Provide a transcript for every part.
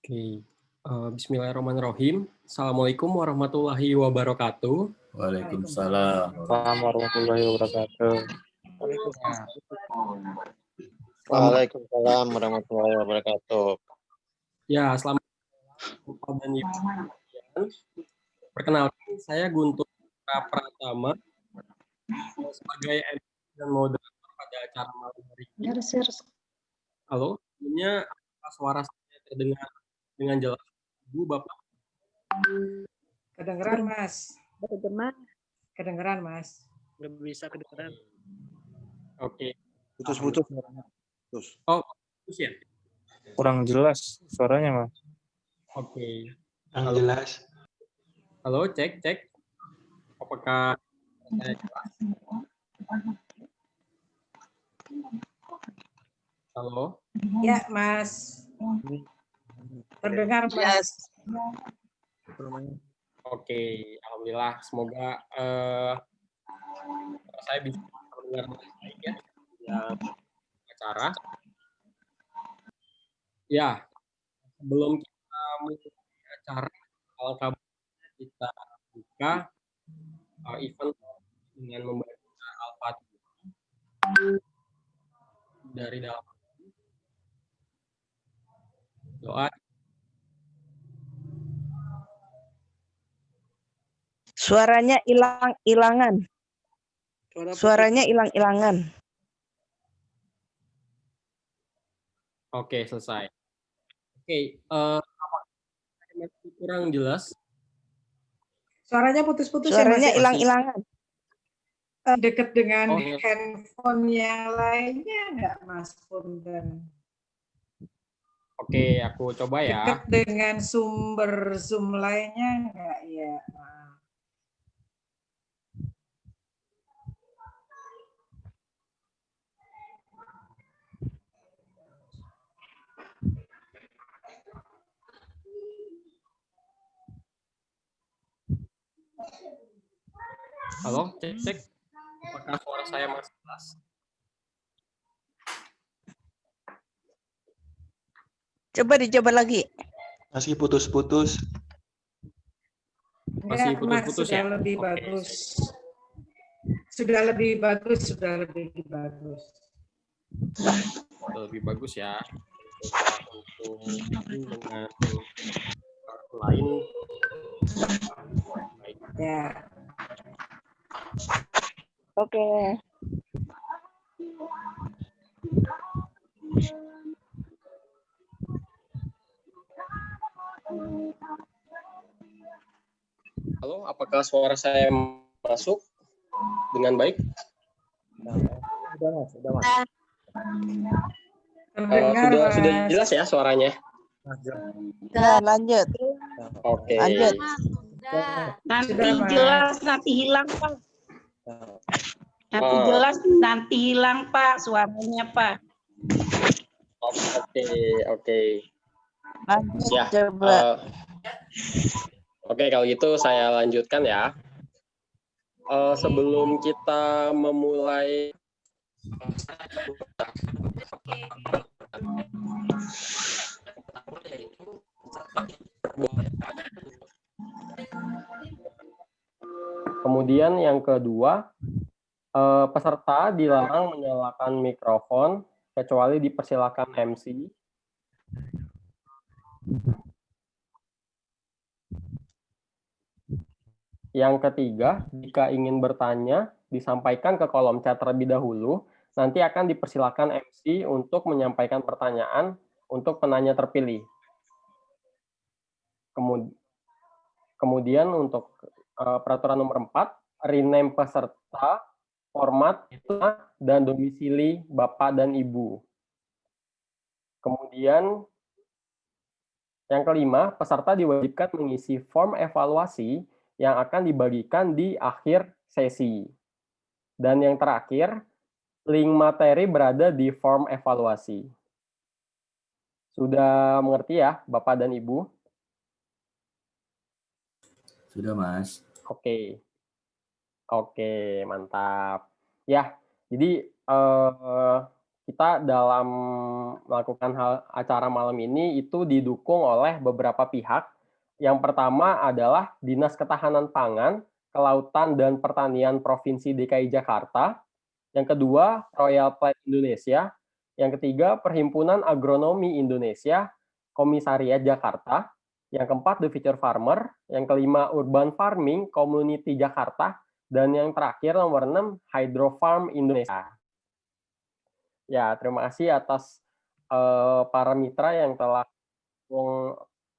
Oke, bismillahirrahmanirrahim. Assalamualaikum warahmatullahi wabarakatuh. Waalaikumsalam. warahmatullahi wabarakatuh. Waalaikumsalam warahmatullahi wabarakatuh. Ya, selamat dan Ibu. Perkenalkan, saya Guntur Pratama sebagai MC dan moderator pada acara malam hari ini. Halo, sebelumnya suara saya terdengar dengan jelas, Ibu, Bapak? Kedengeran, Mas. Kedengeran, Mas. Nggak bisa kedengeran. Oke. Putus-putus. Oh, putus ya? Kurang jelas suaranya, Mas. Oke. Yang jelas. Halo, cek. Apakah saya jelas? Halo? Ya, Mas. Terdengar, Mas. Oke, alhamdulillah. Semoga saya bisa terdengar dengan baik ya di acara. Ya, sebelum kita mulai acara, alangkah baiknya kita buka event dengan membaca Al-Fatihah dari dalam doa. Suaranya hilang-hilangan. Suaranya hilang-hilangan. Oke, selesai. Oke, apa masih kurang jelas? Suaranya putus-putus ya, Mas. Suaranya hilang-hilangan. Dekat dengan Oh, iya. handphone yang lainnya enggak, Mas? Punten. Oke, aku coba ya. Dekat dengan sumber Zoom lainnya enggak ya? Halo, cek. Apakah suara saya masih jelas? Coba dicoba lagi. Masih putus-putus. Masih Enggak, Mas, putus-putus sudah ya? lebih Oke, bagus. Sudah lebih bagus. lebih bagus ya. Untuk dengan lain. Baik. Ya. Oke. Halo, apakah suara saya masuk dengan baik? Udah, Mas. Terdengar, Mas. Sudah jelas ya suaranya? Nah, lanjut. Oke. Lanjut. Nanti Sudah, Mas. jelas, nanti hilang, Pak. Nanti Oh. jelas, nanti hilang, Pak, suaranya, Pak. Oke. Lanjut. Ya. Coba. Oke, kalau gitu saya lanjutkan ya. Sebelum kita memulai kemudian yang kedua, peserta dilarang menyalakan mikrofon kecuali dipersilakan MC. Yang ketiga, jika ingin bertanya, disampaikan ke kolom chat terlebih dahulu, nanti akan dipersilakan MC untuk menyampaikan pertanyaan untuk penanya terpilih. Kemudian untuk peraturan nomor 4, rename peserta, format, dan domisili Bapak dan Ibu. Kemudian Yang kelima, peserta diwajibkan mengisi form evaluasi yang akan dibagikan di akhir sesi. Dan yang terakhir, link materi berada di form evaluasi. Sudah mengerti ya, Bapak dan Ibu? Sudah, Mas. Oke. Oke, mantap. Ya, jadi kita dalam melakukan acara malam ini itu didukung oleh beberapa pihak. Yang pertama adalah Dinas Ketahanan Pangan, Kelautan dan Pertanian Provinsi DKI Jakarta. Yang kedua, Royal Plant Indonesia. Yang ketiga, Perhimpunan Agronomi Indonesia, Komisariat Jakarta. Yang keempat, The Future Farmer. Yang kelima, Urban Farming Community Jakarta. Dan yang terakhir, nomor 6, Hydro Farm Indonesia. Ya, terima kasih atas para mitra yang telah mendukung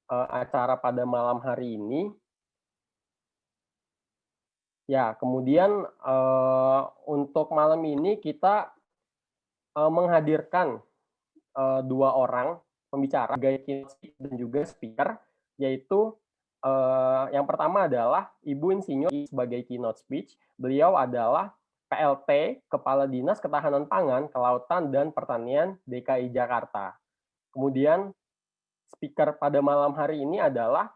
acara pada malam hari ini. Ya, kemudian untuk malam ini kita menghadirkan dua orang pembicara, dan juga speaker, yaitu yang pertama adalah Ibu Insinyur sebagai keynote speech. Beliau adalah PLT, Kepala Dinas Ketahanan Pangan, Kelautan dan Pertanian DKI Jakarta. Kemudian speaker pada malam hari ini adalah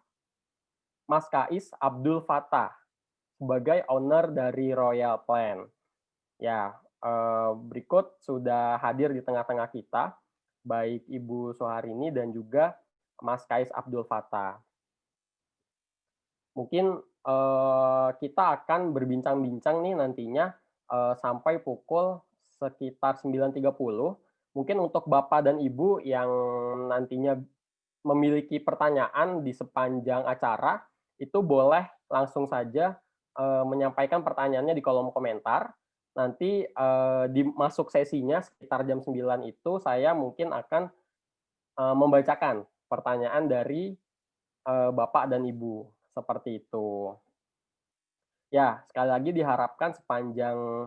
Mas Kais Abdul Fattah sebagai owner dari Royal Plant. Ya, berikut sudah hadir di tengah-tengah kita, baik Ibu Soeharini dan juga Mas Kais Abdul Fattah. Mungkin kita akan berbincang-bincang nih nantinya sampai pukul sekitar 9.30. Mungkin untuk Bapak dan Ibu yang nantinya memiliki pertanyaan di sepanjang acara, itu boleh langsung saja menyampaikan pertanyaannya di kolom komentar. Nanti di masuk sesinya sekitar jam 9 itu saya mungkin akan membacakan pertanyaan dari Bapak dan Ibu. Seperti itu. Ya, sekali lagi diharapkan sepanjang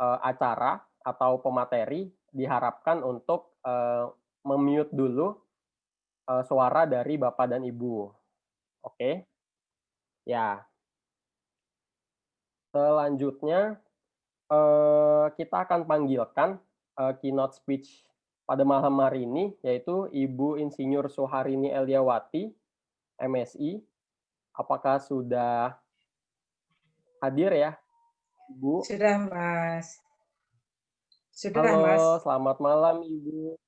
acara atau pemateri diharapkan untuk memute dulu suara dari Bapak dan Ibu. Oke. Ya. Selanjutnya kita akan panggilkan keynote speech pada malam hari ini, yaitu Ibu Insinyur Soeharini Elyawati, MSI. Apakah sudah hadir ya, Ibu? Sudah, Mas. Sudah, Halo, Mas. selamat malam, Ibu.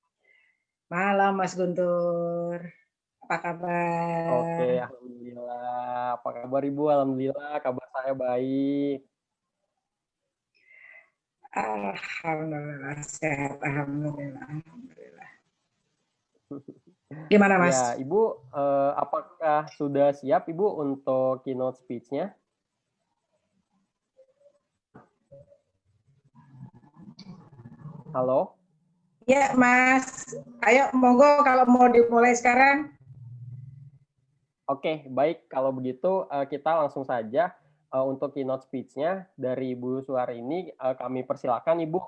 Malam, Mas Guntur. Apa kabar? Oke, alhamdulillah. Apa kabar, Ibu? Alhamdulillah, kabar saya baik. Alhamdulillah, sehat. Alhamdulillah. Gimana, Mas? Ya, Ibu, apakah sudah siap, Ibu, untuk keynote speech-nya? Halo? Ya, Mas. Ayo, monggo kalau mau dimulai sekarang. Oke, baik. Kalau begitu, kita langsung saja untuk keynote speech-nya dari Ibu Soeharini. Kami persilakan, Ibu.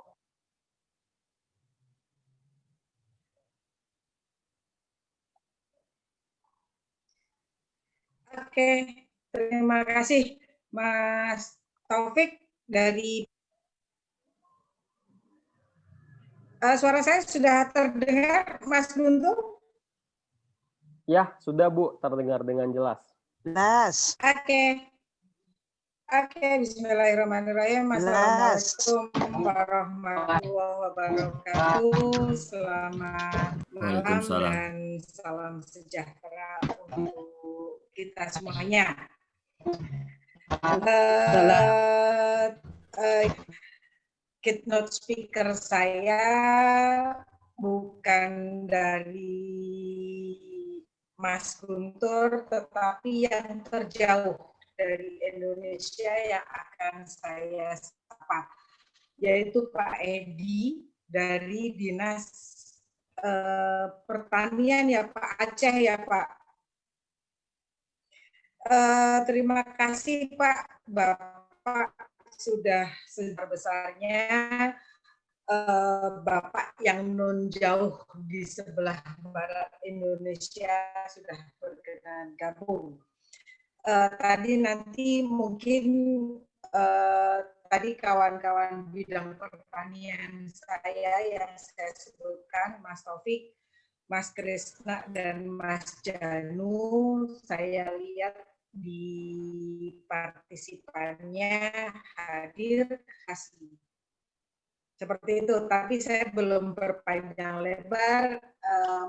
Oke, terima kasih Mas Taufik dari suara saya sudah terdengar, Mas Guntur? Ya, sudah, Bu, terdengar dengan jelas. Jelas. Oke. Bismillahirrahmanirrahim. Assalamualaikum warahmatullahi wabarakatuh. Selamat malam dan salam sejahtera untuk kita semuanya. Keynote speaker saya bukan dari Mas Guntur, tetapi yang terjauh dari Indonesia yang akan saya sapa, yaitu Pak Edi dari Dinas Pertanian ya Pak Aceh ya Pak. Terima kasih Pak, Bapak sudah sebesar-besarnya Bapak yang non jauh di sebelah barat Indonesia sudah berkenan gabung. Tadi nanti mungkin tadi kawan-kawan bidang pertanian saya yang saya sebutkan, Mas Taufik, Mas Krisna, dan Mas Janu, saya lihat di partisipannya hadir asli. Seperti itu, tapi saya belum berpanjang lebar.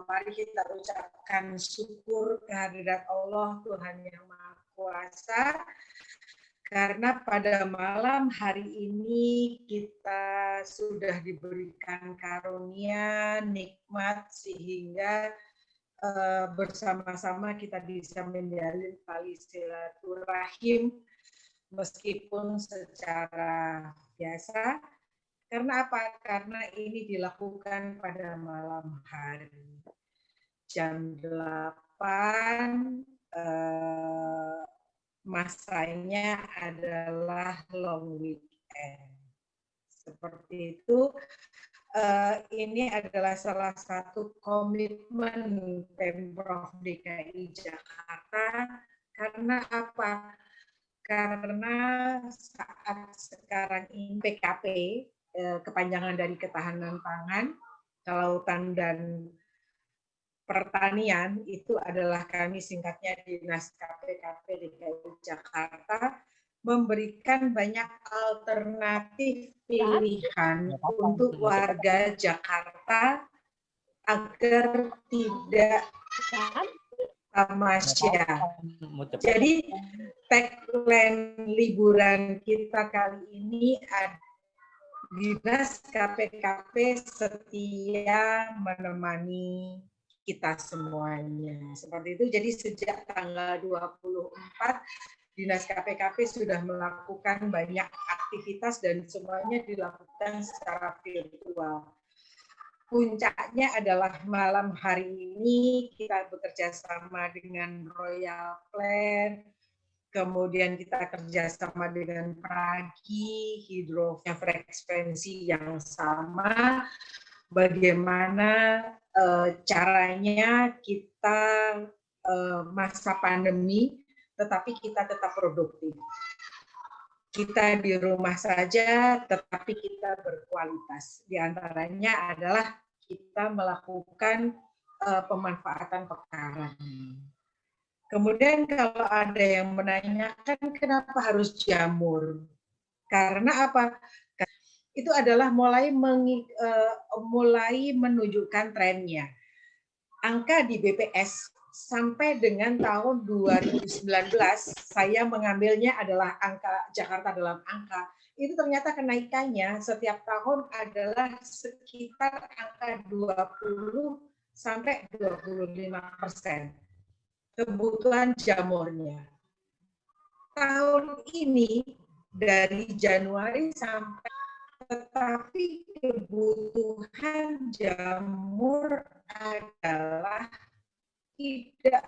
Mari kita ucapkan syukur kehadirat Allah, Tuhan yang Maha Kuasa, karena pada malam hari ini kita sudah diberikan karunia, nikmat, sehingga bersama-sama kita bisa menjalin tali silaturahim meskipun secara biasa. Karena apa? Karena ini dilakukan pada malam hari. Jam 8, masanya adalah long weekend. Seperti itu, ini adalah salah satu komitmen Pemprov DKI Jakarta. Karena apa? Karena saat sekarang ini PKP, kepanjangan dari Ketahanan Pangan, Kelautan dan Pertanian, itu adalah kami singkatnya Dinas KPKP DKI Jakarta, memberikan banyak alternatif pilihan untuk warga Jakarta agar tidak tamasya. Jadi tagline liburan kita kali ini adalah Dinas KPKP setia menemani kita semuanya. Seperti itu. Jadi sejak tanggal 24 Dinas KPKP sudah melakukan banyak aktivitas dan semuanya dilakukan secara virtual. Puncaknya adalah malam hari ini kita bekerja sama dengan Royal Plan, kemudian kita kerjasama dengan Pragi, hidrofrekuensi yang sama, bagaimana caranya kita masa pandemi, tetapi kita tetap produktif. Kita di rumah saja, tetapi kita berkualitas. Di antaranya adalah kita melakukan pemanfaatan pekarangan. Kemudian kalau ada yang menanyakan kenapa harus jamur? Karena apa? Itu adalah mulai menunjukkan trennya. Angka di BPS sampai dengan tahun 2019, saya mengambilnya adalah angka Jakarta dalam angka. Itu ternyata kenaikannya setiap tahun adalah sekitar angka 20 sampai 25%. Kebutuhan jamurnya. Tahun ini dari Januari sampai, tetapi kebutuhan jamur adalah tidak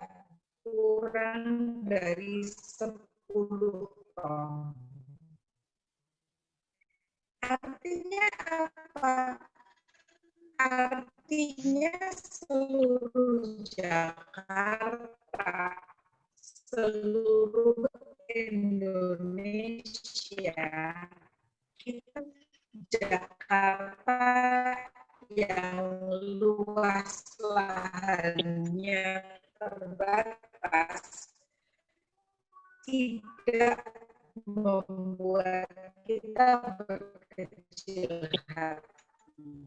kurang dari 10 ton. Artinya apa? Artinya seluruh Jakarta, seluruh Indonesia, kita Jakarta yang luas lahannya terbatas tidak membuat kita berkecil hati.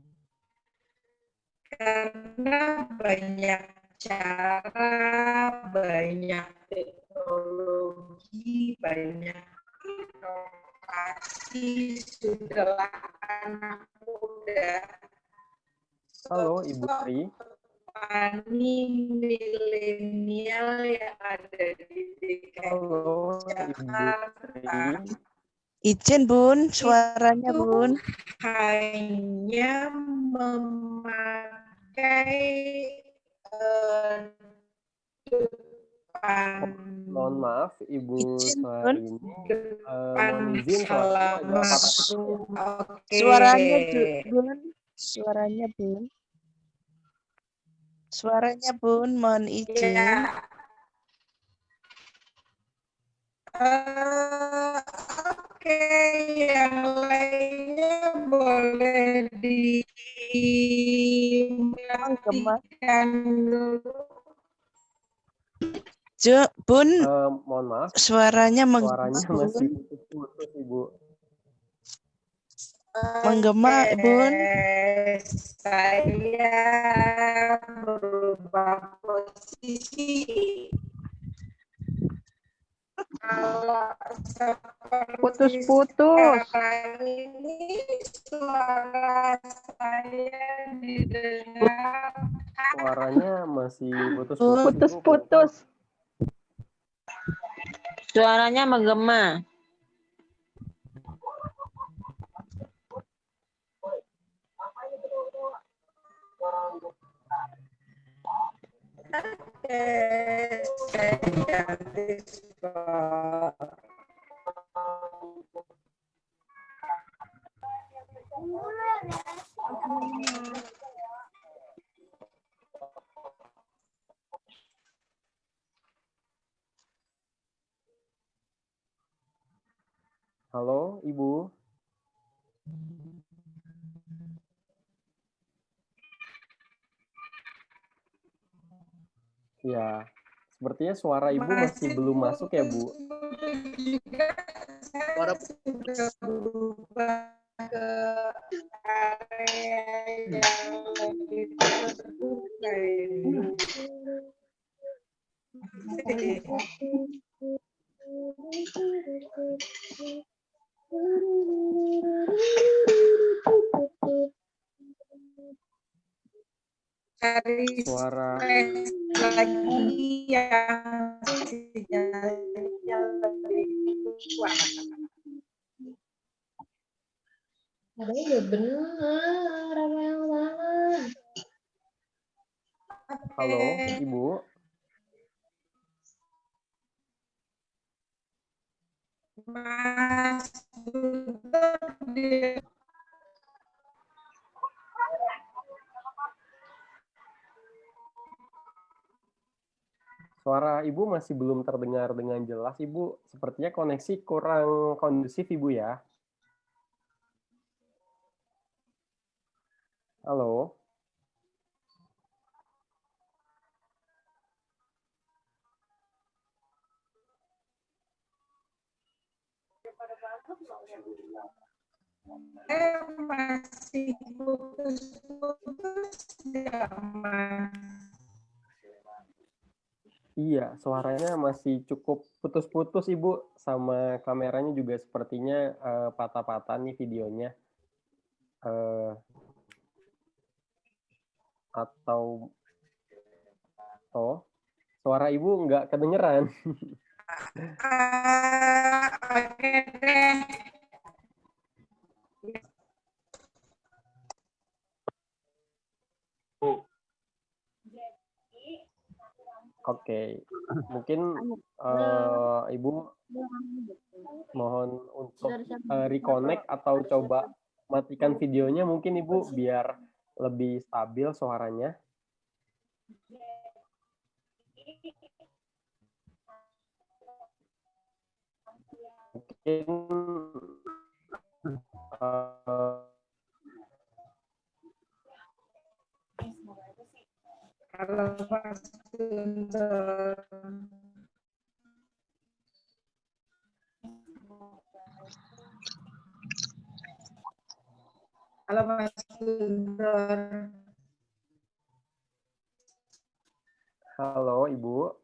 Karena banyak cara, banyak teknologi, banyak inovasi, sudahlah anak muda. Halo Ibu Tri. Petani milenial yang ada di DKI Jakarta. Izin Bun, suaranya Bun. Hanya memakai depan Mohon maaf, Ibu Izin, Bun. Suharini. Mohon izin suaranya agak patah. Oke. Suaranya, Bun. Suaranya, Bun. Suaranya, Bun. Mohon izin. Ya. Oke, yang lainnya boleh dimatikan dulu. Bun, Mohon maaf, suaranya suaranya menggema, masih Bun. putus-putus, Ibu. Menggema, Bun. Saya berubah posisi. Kalau Putus-putus. sekarang ini suara saya didengar. Suaranya masih putus-putus. Ibu. Putus-putus. Suaranya menggema. Oke, saya ganti skor. Halo, Ibu. Ya, sepertinya suara Ibu masih belum masuk ya, Bu. Suara sudah berubah ke area yang lebih terbuka ini. Cari Suara lagi yang sinyalnya lebih kuat. Udah bener apa yang salah? Halo, Ibu. Mas Guntur di Suara Ibu masih belum terdengar dengan jelas, Ibu. Sepertinya koneksi kurang kondusif, Ibu ya. Halo. masih putus-putus ya, Mas. Iya, suaranya masih cukup putus-putus, Ibu. Sama kameranya juga sepertinya patah-patah nih videonya. Atau suara Ibu nggak kedengeran. Oke deh. Oke, mungkin Ibu mohon untuk reconnect atau coba matikan videonya mungkin Ibu biar lebih stabil suaranya. Mungkin kalau Mas Guntur halo Ibu.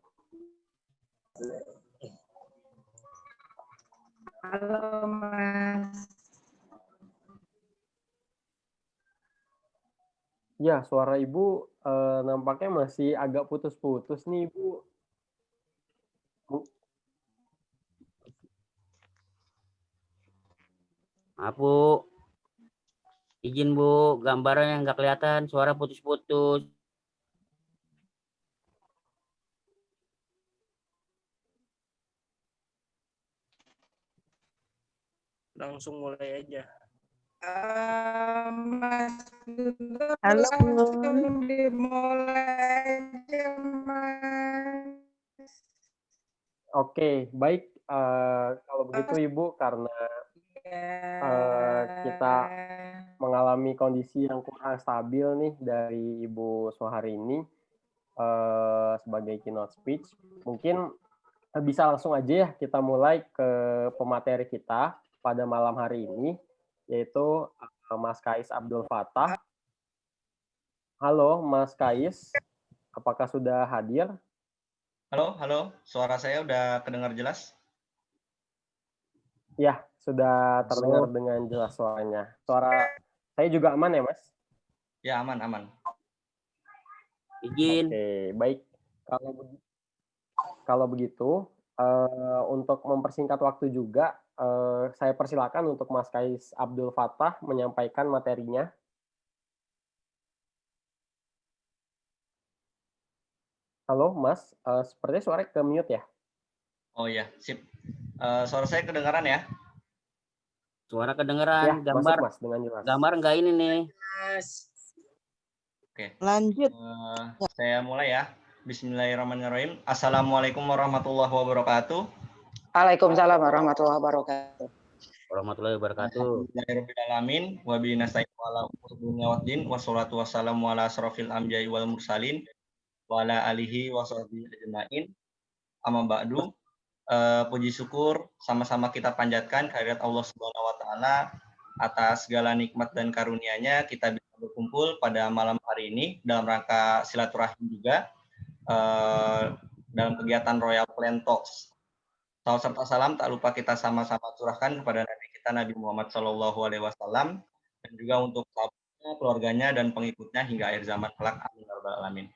Halo Mas. Ya, suara Ibu nampaknya masih agak putus-putus nih, Ibu. Maaf, Bu. Izin, Bu. Gambarnya nggak kelihatan. Suara putus-putus. Langsung mulai aja. Mas Guntur Halo, langsung dimulai aja, Mas. Oke, baik. Kalau begitu Ibu, karena kita mengalami kondisi yang kurang stabil nih dari Ibu Soeharini sebagai keynote speech, mungkin bisa langsung aja ya kita mulai ke pemateri kita pada malam hari ini, yaitu Mas Kais Abdul Fattah. Halo Mas Kais, apakah sudah hadir? Halo, suara saya udah kedengar jelas? Ya, sudah terdengar dengan jelas suaranya. Suara saya juga aman ya, Mas? Ya, aman. Izin. Oke, baik. Kalau begitu, untuk mempersingkat waktu juga, saya persilakan untuk Mas Kais Abdul Fattah menyampaikan materinya. Halo, Mas. Sepertinya suara ke mute ya? Oh ya, sip. Suara saya kedengaran ya? Suara kedengeran, Ya, gambar masuk, Mas, dengan jelas. gambar enggak ini nih. Oke. Lanjut. Saya mulai ya. Bismillahirrahmanirrahim. Assalamualaikum warahmatullahi wabarakatuh. Waalaikumsalam warahmatullahi wabarakatuh. Warahmatullahi wabarakatuh. Bismillahirrahmanirrahim. Wa bi nasta'in ala umuri dunya waddin wassalatu wassalamu ala asrofil anbiya'i wal mursalin wa ala alihi wa sahbihi ajmain. Amma ba'du. Puji syukur sama-sama kita panjatkan kehadirat Allah Subhanahu wa taala atas segala nikmat dan karunia-Nya kita bisa berkumpul pada malam hari ini dalam rangka silaturahim juga dalam kegiatan Royal Plan Talks. Salam serta salam tak lupa kita sama-sama curahkan kepada Nabi kita Nabi Muhammad SAW dan juga untuk sahabatnya, keluarganya dan pengikutnya hingga akhir zaman kelak. Amin ya rabbal alamin.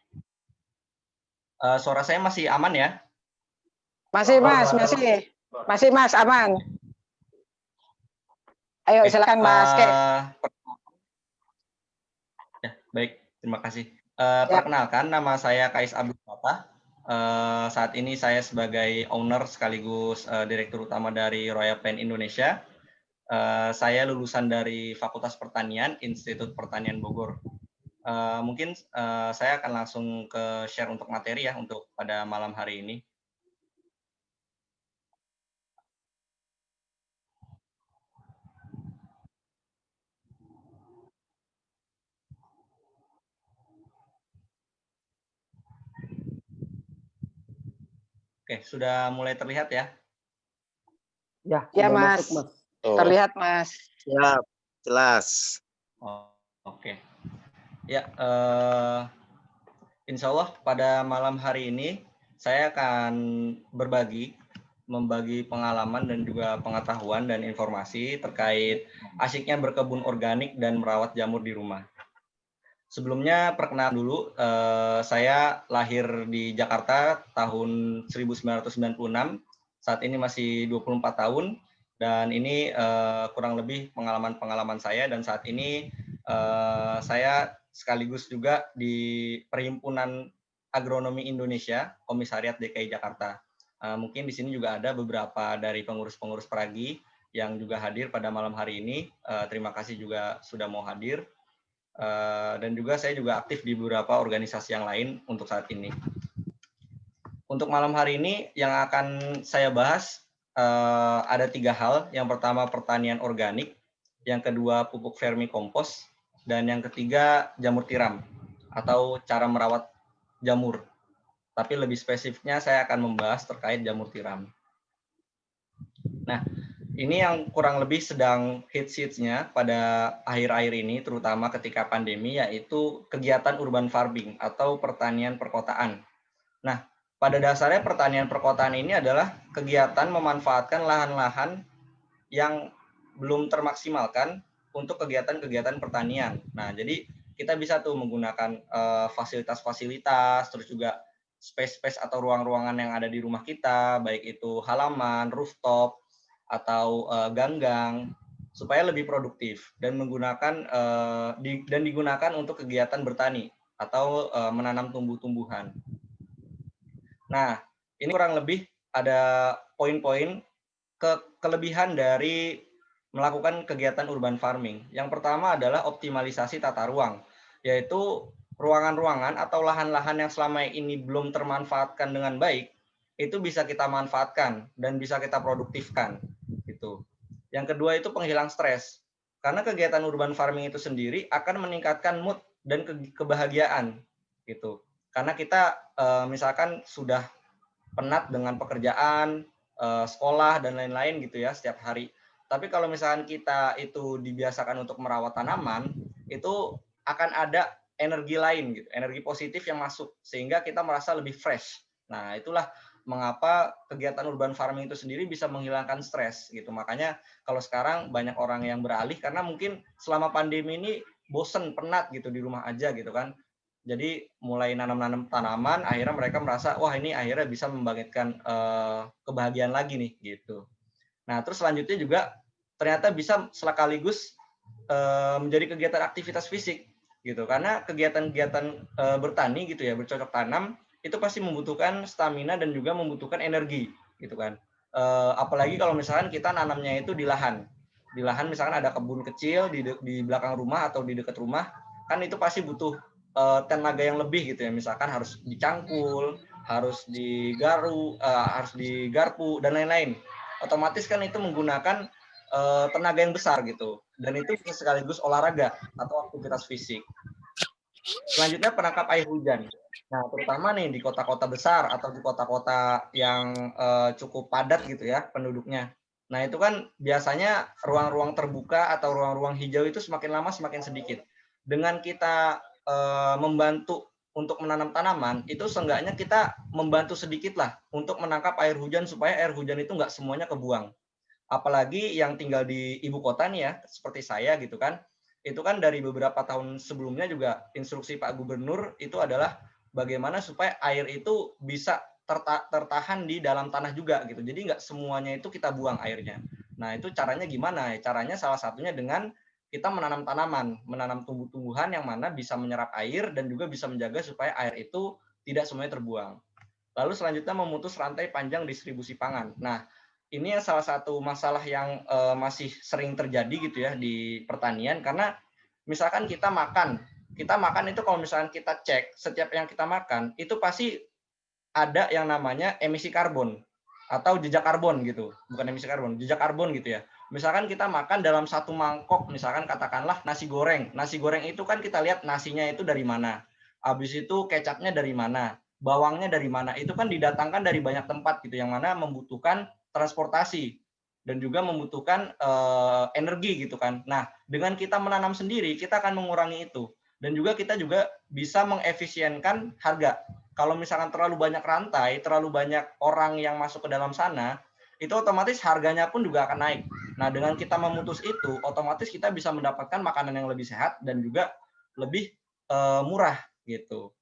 Suara saya masih aman ya? Masih Mas, aman. Ayo silakan Mas. Ya, baik, terima kasih. Perkenalkan, nama saya Kais Abdul Fattah. Saat ini saya sebagai owner sekaligus direktur utama dari Royal Plan Indonesia. Saya lulusan dari Fakultas Pertanian, Institut Pertanian Bogor. Mungkin saya akan langsung ke share untuk materi ya untuk pada malam hari ini. Oke, sudah mulai terlihat ya? Ya Mas. Masuk, Mas. Terlihat Mas. Ya, jelas. Oh, oke. Ya, insya Allah pada malam hari ini saya akan membagi pengalaman dan juga pengetahuan dan informasi terkait asyiknya berkebun organik dan merawat jamur di rumah. Sebelumnya perkenalan dulu, saya lahir di Jakarta tahun 1996, saat ini masih 24 tahun, dan ini kurang lebih pengalaman-pengalaman saya, dan saat ini saya sekaligus juga di Perhimpunan Agronomi Indonesia, Komisariat DKI Jakarta. Mungkin di sini juga ada beberapa dari pengurus-pengurus Peragi yang juga hadir pada malam hari ini. Terima kasih juga sudah mau hadir. Dan juga saya juga aktif di beberapa organisasi yang lain untuk saat ini. Untuk malam hari ini yang akan saya bahas ada 3 hal. Yang pertama pertanian organik, yang kedua pupuk vermikompos, dan yang ketiga jamur tiram atau cara merawat jamur. Tapi lebih spesifiknya saya akan membahas terkait jamur tiram. Nah, ini yang kurang lebih sedang hits-hitsnya pada akhir-akhir ini, terutama ketika pandemi, yaitu kegiatan urban farming atau pertanian perkotaan. Nah, pada dasarnya pertanian perkotaan ini adalah kegiatan memanfaatkan lahan-lahan yang belum termaksimalkan untuk kegiatan-kegiatan pertanian. Nah, jadi kita bisa tuh menggunakan fasilitas-fasilitas, terus juga space-space atau ruang-ruangan yang ada di rumah kita, baik itu halaman, rooftop, atau ganggang, supaya lebih produktif dan digunakan untuk kegiatan bertani atau menanam tumbuh-tumbuhan. Nah, ini kurang lebih ada poin-poin kelebihan dari melakukan kegiatan urban farming. Yang pertama adalah optimalisasi tata ruang, yaitu ruangan-ruangan atau lahan-lahan yang selama ini belum termanfaatkan dengan baik, itu bisa kita manfaatkan dan bisa kita produktifkan. Gitu. Yang kedua itu penghilang stres. Karena kegiatan urban farming itu sendiri akan meningkatkan mood dan kebahagiaan. Gitu. Karena kita misalkan sudah penat dengan pekerjaan, sekolah, dan lain-lain gitu ya setiap hari. Tapi kalau misalkan kita itu dibiasakan untuk merawat tanaman, itu akan ada energi lain gitu, energi positif yang masuk sehingga kita merasa lebih fresh. Nah, itulah mengapa kegiatan urban farming itu sendiri bisa menghilangkan stres gitu. Makanya kalau sekarang banyak orang yang beralih karena mungkin selama pandemi ini bosen, penat gitu di rumah aja gitu kan. Jadi mulai nanam-nanam tanaman, akhirnya mereka merasa wah ini akhirnya bisa membangkitkan kebahagiaan lagi nih gitu. Nah, terus selanjutnya juga ternyata bisa sekaligus menjadi kegiatan aktivitas fisik gitu. Karena kegiatan-kegiatan bertani gitu ya, bercocok tanam itu pasti membutuhkan stamina dan juga membutuhkan energi gitu kan. Apalagi kalau misalkan kita nanamnya itu di lahan. Di lahan misalkan ada kebun kecil di belakang rumah atau di dekat rumah, kan itu pasti butuh tenaga yang lebih gitu ya. Misalkan harus dicangkul, harus digarpu dan lain-lain. Otomatis kan itu menggunakan tenaga yang besar gitu, dan itu sekaligus olahraga atau aktivitas fisik. Selanjutnya penangkap air hujan. Nah, terutama nih di kota-kota besar atau di kota-kota yang cukup padat gitu ya penduduknya. Nah, itu kan biasanya ruang-ruang terbuka atau ruang-ruang hijau itu semakin lama semakin sedikit. Dengan kita membantu untuk menanam tanaman, itu seenggaknya kita membantu sedikit lah untuk menangkap air hujan supaya air hujan itu nggak semuanya kebuang. Apalagi yang tinggal di ibu kota nih ya, seperti saya gitu kan, itu kan dari beberapa tahun sebelumnya juga instruksi Pak Gubernur itu adalah bagaimana supaya air itu bisa tertahan di dalam tanah juga gitu. Jadi nggak semuanya itu kita buang airnya. Nah itu caranya gimana? Caranya salah satunya dengan kita menanam tanaman, menanam tumbuh-tumbuhan yang mana bisa menyerap air dan juga bisa menjaga supaya air itu tidak semuanya terbuang. Lalu selanjutnya memutus rantai panjang distribusi pangan. Nah, ini salah satu masalah yang masih sering terjadi gitu ya di pertanian, karena misalkan kita makan itu kalau misalkan kita cek setiap yang kita makan itu pasti ada yang namanya emisi karbon atau jejak karbon gitu, bukan emisi karbon, jejak karbon gitu ya. Misalkan kita makan dalam satu mangkok, misalkan katakanlah nasi goreng itu kan kita lihat nasinya itu dari mana, habis itu kecapnya dari mana, bawangnya dari mana, itu kan didatangkan dari banyak tempat gitu, yang mana membutuhkan transportasi dan juga membutuhkan energi gitu kan. Nah, dengan kita menanam sendiri, kita akan mengurangi itu. Dan juga kita juga bisa mengefisienkan harga. Kalau misalkan terlalu banyak rantai, terlalu banyak orang yang masuk ke dalam sana, itu otomatis harganya pun juga akan naik. Nah, dengan kita memutus itu, otomatis kita bisa mendapatkan makanan yang lebih sehat dan juga lebih murah gitu.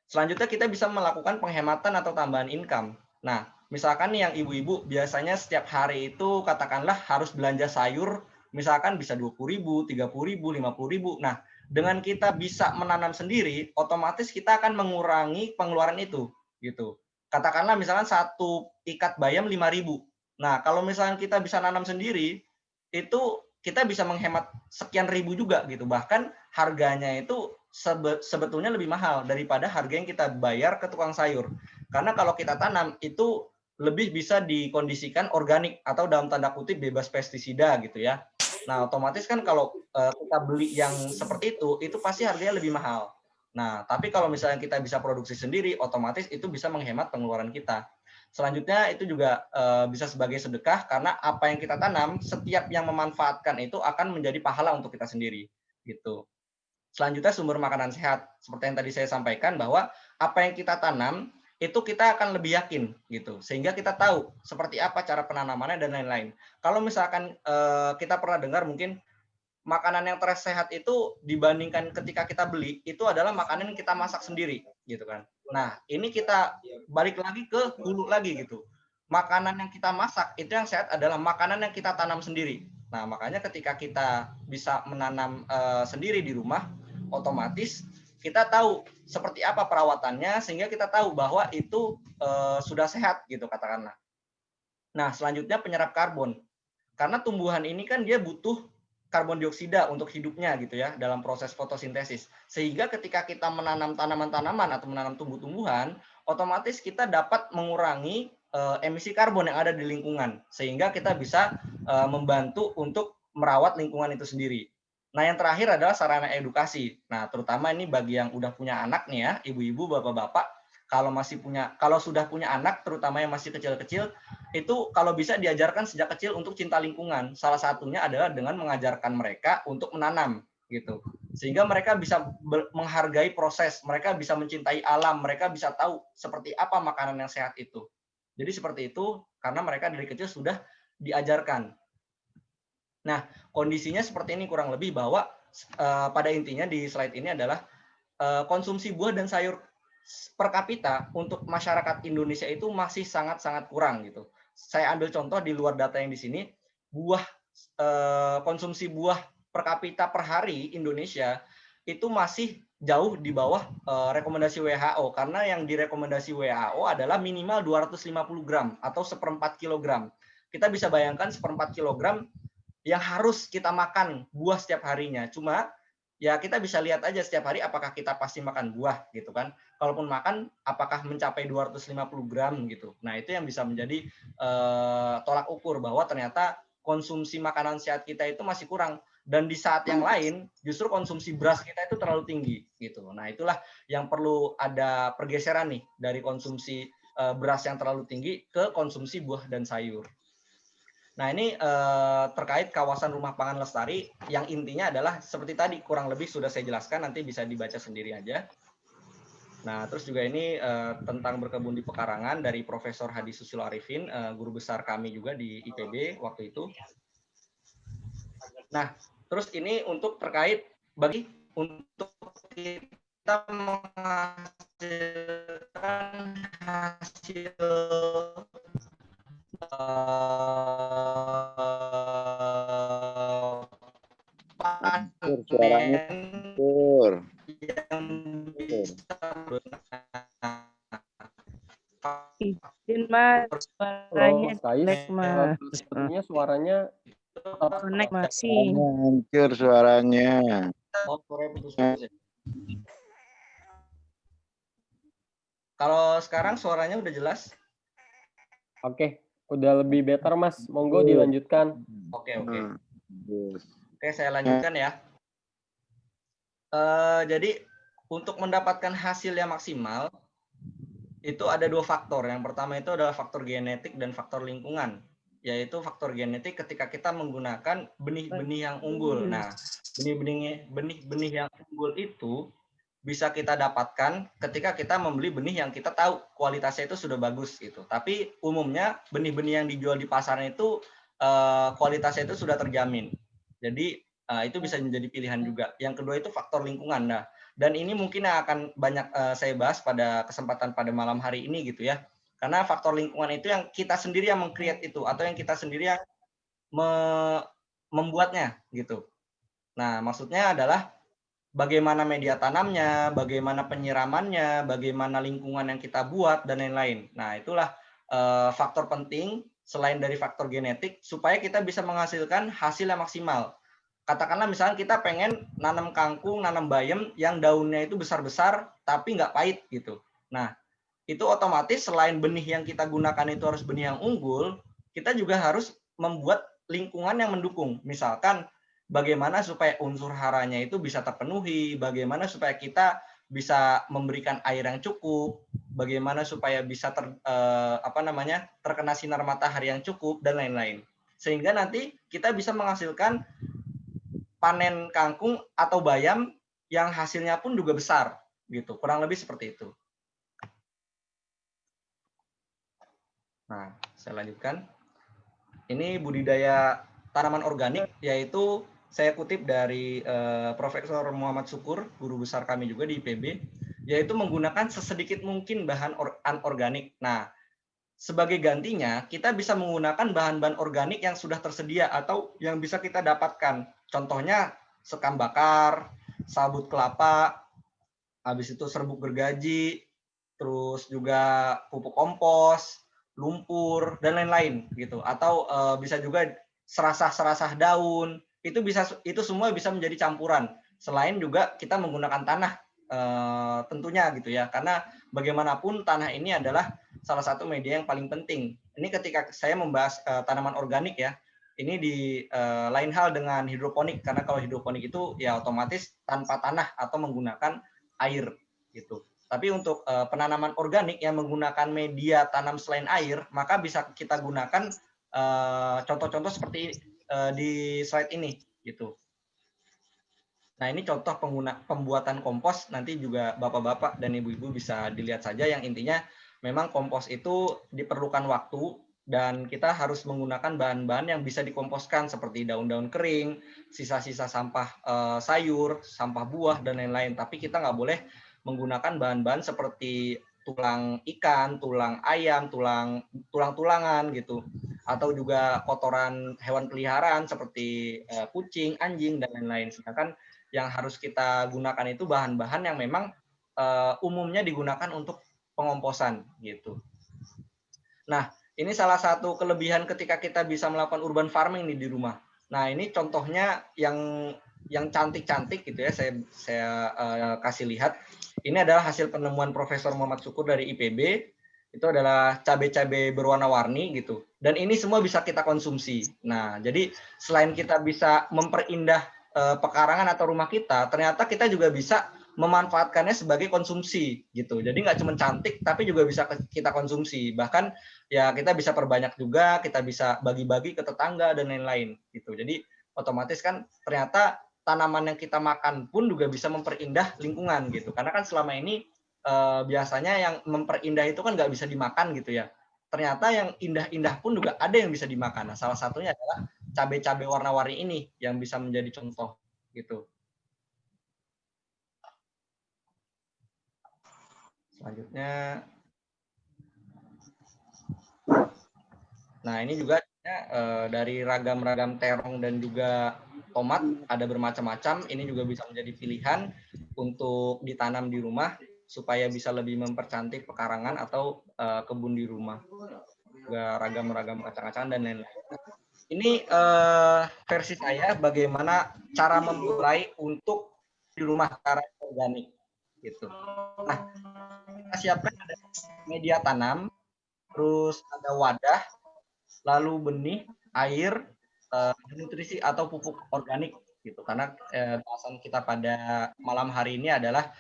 Selanjutnya kita bisa melakukan penghematan atau tambahan income. Nah, misalkan nih yang ibu-ibu biasanya setiap hari itu katakanlah harus belanja sayur, misalkan bisa 20.000, 30.000, 50.000. Nah, dengan kita bisa menanam sendiri, otomatis kita akan mengurangi pengeluaran itu, gitu. Katakanlah misalkan satu ikat bayam 5.000. Nah, kalau misalkan kita bisa nanam sendiri, itu kita bisa menghemat sekian ribu juga, gitu. Bahkan harganya itu sebetulnya lebih mahal daripada harga yang kita bayar ke tukang sayur. Karena kalau kita tanam itu lebih bisa dikondisikan organik atau dalam tanda kutip bebas pestisida gitu ya. Nah, otomatis kan kalau kita beli yang seperti itu pasti harganya lebih mahal. Nah, tapi kalau misalnya kita bisa produksi sendiri, otomatis itu bisa menghemat pengeluaran kita. Selanjutnya itu juga bisa sebagai sedekah, karena apa yang kita tanam, setiap yang memanfaatkan itu akan menjadi pahala untuk kita sendiri. Gitu. Selanjutnya sumber makanan sehat. Seperti yang tadi saya sampaikan bahwa apa yang kita tanam, itu kita akan lebih yakin gitu, sehingga kita tahu seperti apa cara penanamannya dan lain-lain. Kalau misalkan kita pernah dengar mungkin makanan yang tersehat itu dibandingkan ketika kita beli itu adalah makanan yang kita masak sendiri gitu kan. Nah, ini kita balik lagi ke hulu lagi gitu. Makanan yang kita masak itu yang sehat adalah makanan yang kita tanam sendiri. Nah, makanya ketika kita bisa menanam sendiri di rumah, otomatis kita tahu seperti apa perawatannya sehingga kita tahu bahwa itu sudah sehat gitu katakanlah. Nah, selanjutnya penyerap karbon. Karena tumbuhan ini kan dia butuh karbon dioksida untuk hidupnya gitu ya dalam proses fotosintesis. Sehingga ketika kita menanam tanaman-tanaman atau menanam tumbuh-tumbuhan, otomatis kita dapat mengurangi emisi karbon yang ada di lingkungan. Sehingga kita bisa membantu untuk merawat lingkungan itu sendiri. Nah, yang terakhir adalah sarana edukasi. Nah, terutama ini bagi yang udah punya anak nih ya, ibu-ibu, bapak-bapak, kalau sudah punya anak, terutama yang masih kecil-kecil, itu kalau bisa diajarkan sejak kecil untuk cinta lingkungan. Salah satunya adalah dengan mengajarkan mereka untuk menanam gitu. Sehingga mereka bisa menghargai proses, mereka bisa mencintai alam, mereka bisa tahu seperti apa makanan yang sehat itu. Jadi seperti itu karena mereka dari kecil sudah diajarkan. Nah, kondisinya seperti ini kurang lebih bahwa pada intinya di slide ini adalah konsumsi buah dan sayur per kapita untuk masyarakat Indonesia itu masih sangat-sangat kurang gitu. Saya ambil contoh di luar data yang di sini, konsumsi buah per kapita per hari Indonesia itu masih jauh di bawah rekomendasi WHO karena yang direkomendasi WHO adalah minimal 250 gram atau 1/4 kilogram. Kita bisa bayangkan 1/4 kilogram yang harus kita makan buah setiap harinya. Cuma ya kita bisa lihat aja setiap hari apakah kita pasti makan buah gitu kan. Kalaupun makan apakah mencapai 250 gram gitu. Nah, itu yang bisa menjadi tolak ukur bahwa ternyata konsumsi makanan sehat kita itu masih kurang. Dan di saat yang lain justru konsumsi beras kita itu terlalu tinggi gitu. Nah, itulah yang perlu ada pergeseran nih dari konsumsi beras yang terlalu tinggi ke konsumsi buah dan sayur. Nah, ini terkait kawasan rumah pangan lestari yang intinya adalah seperti tadi kurang lebih sudah saya jelaskan, nanti bisa dibaca sendiri aja. Nah, terus juga ini tentang berkebun di pekarangan dari Profesor Hadi Susilo Arifin, guru besar kami juga di IPB waktu itu. Nah, terus ini untuk terkait untuk kita menghasilkan hasil Suaranya Izin Mas, suaranya jelek Mas. Sepertinya suaranya Connect masih. hancur suaranya. Kalau sekarang suaranya udah jelas? Oke, udah lebih better Mas. Monggo dilanjutkan. Oke. Oke, saya lanjutkan ya. Jadi untuk mendapatkan hasil yang maksimal itu ada 2 faktor. Yang pertama itu adalah faktor genetik dan faktor lingkungan. Yaitu faktor genetik ketika kita menggunakan benih-benih yang unggul. Nah, benih-benih yang unggul itu bisa kita dapatkan ketika kita membeli benih yang kita tahu kualitasnya itu sudah bagus gitu. Tapi umumnya benih-benih yang dijual di pasaran itu kualitasnya itu sudah terjamin. Jadi itu bisa menjadi pilihan juga. Yang kedua itu faktor lingkungan. Nah, dan ini mungkin akan banyak saya bahas pada kesempatan pada malam hari ini gitu ya. Karena faktor lingkungan itu yang kita sendiri yang meng-create itu atau yang kita sendiri yang membuatnya gitu. Nah, maksudnya adalah bagaimana media tanamnya, bagaimana penyiramannya, bagaimana lingkungan yang kita buat dan lain-lain. Nah, itulah faktor penting selain dari faktor genetik supaya kita bisa menghasilkan hasil yang maksimal. Katakanlah misalnya kita pengen nanam kangkung, nanam bayam yang daunnya itu besar-besar tapi nggak pahit gitu. Nah, itu otomatis selain benih yang kita gunakan itu harus benih yang unggul, kita juga harus membuat lingkungan yang mendukung. Misalkan bagaimana supaya unsur haranya itu bisa terpenuhi, bagaimana supaya kita bisa memberikan air yang cukup, bagaimana supaya bisa terkena sinar matahari yang cukup dan lain-lain. Sehingga nanti kita bisa menghasilkan panen kangkung atau bayam yang hasilnya pun juga besar gitu. Kurang lebih seperti itu. Nah, saya lanjutkan. Ini budidaya tanaman organik, yaitu saya kutip dari Profesor Muhammad Syukur, guru besar kami juga di IPB, yaitu menggunakan sesedikit mungkin bahan anorganik. Nah, sebagai gantinya, kita bisa menggunakan bahan-bahan organik yang sudah tersedia atau yang bisa kita dapatkan. Contohnya sekam bakar, sabut kelapa, habis itu serbuk gergaji, terus juga pupuk kompos, lumpur dan lain-lain gitu. Atau bisa juga serasah-serasah daun, itu semua bisa menjadi campuran. Selain juga kita menggunakan tanah tentunya gitu ya, karena bagaimanapun tanah ini adalah salah satu media yang paling penting. Ini ketika saya membahas tanaman organik ya, ini di lain hal dengan hidroponik, karena kalau hidroponik itu ya otomatis tanpa tanah atau menggunakan air gitu. Tapi untuk penanaman organik yang menggunakan media tanam selain air, maka bisa kita gunakan contoh-contoh seperti di slide ini gitu. Nah, ini contoh pembuatan kompos, nanti juga bapak-bapak dan ibu-ibu bisa dilihat saja, yang intinya memang kompos itu diperlukan waktu dan kita harus menggunakan bahan-bahan yang bisa dikomposkan seperti daun-daun kering, sisa-sisa sampah sayur, sampah buah, dan lain-lain. Tapi kita nggak boleh menggunakan bahan-bahan seperti tulang ikan, tulang ayam, tulang-tulangan gitu, atau juga kotoran hewan peliharaan seperti kucing, anjing, dan lain-lain. Sedangkan yang harus kita gunakan itu bahan-bahan yang memang umumnya digunakan untuk pengomposan gitu. Nah, ini salah satu kelebihan ketika kita bisa melakukan urban farming nih di rumah. Nah, ini contohnya yang cantik-cantik gitu ya, saya kasih lihat. Ini adalah hasil penemuan Profesor Muhammad Syukur dari IPB. Itu adalah cabai-cabai berwarna-warni gitu. Dan ini semua bisa kita konsumsi. Nah, jadi selain kita bisa memperindah pekarangan atau rumah kita, ternyata kita juga bisa memanfaatkannya sebagai konsumsi gitu. Jadi nggak cuma cantik, tapi juga bisa kita konsumsi. Bahkan ya kita bisa perbanyak juga, kita bisa bagi-bagi ke tetangga dan lain-lain gitu. Jadi otomatis kan ternyata tanaman yang kita makan pun juga bisa memperindah lingkungan gitu. Karena kan selama ini biasanya yang memperindah itu kan nggak bisa dimakan gitu ya. Ternyata yang indah-indah pun juga ada yang bisa dimakan. Nah, salah satunya adalah cabai-cabai warna-warni ini yang bisa menjadi contoh gitu. Selanjutnya, nah ini juga dari ragam-ragam terong dan juga tomat ada bermacam-macam. Ini juga bisa menjadi pilihan untuk ditanam di rumah supaya bisa lebih mempercantik pekarangan atau kebun di rumah. Juga ragam-ragam kacang-kacangan dan lain-lain. Ini versi saya bagaimana cara memulai untuk di rumah cara organik gitu. Nah, kita siapkan ada media tanam, terus ada wadah, lalu benih, air, nutrisi atau pupuk organik gitu. Karena bahasan kita pada malam hari ini adalah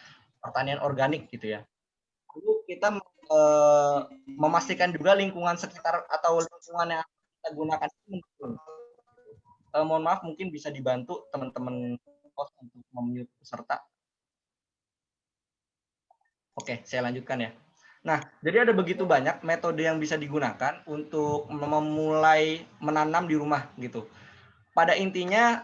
pertanian organik gitu ya. Lalu kita memastikan juga lingkungan sekitar atau lingkungan yang kita gunakan itu mendukung. Mohon maaf, mungkin bisa dibantu teman-teman host untuk memute peserta. Oke, saya lanjutkan ya. Nah, jadi ada begitu banyak metode yang bisa digunakan untuk memulai menanam di rumah gitu. Pada intinya,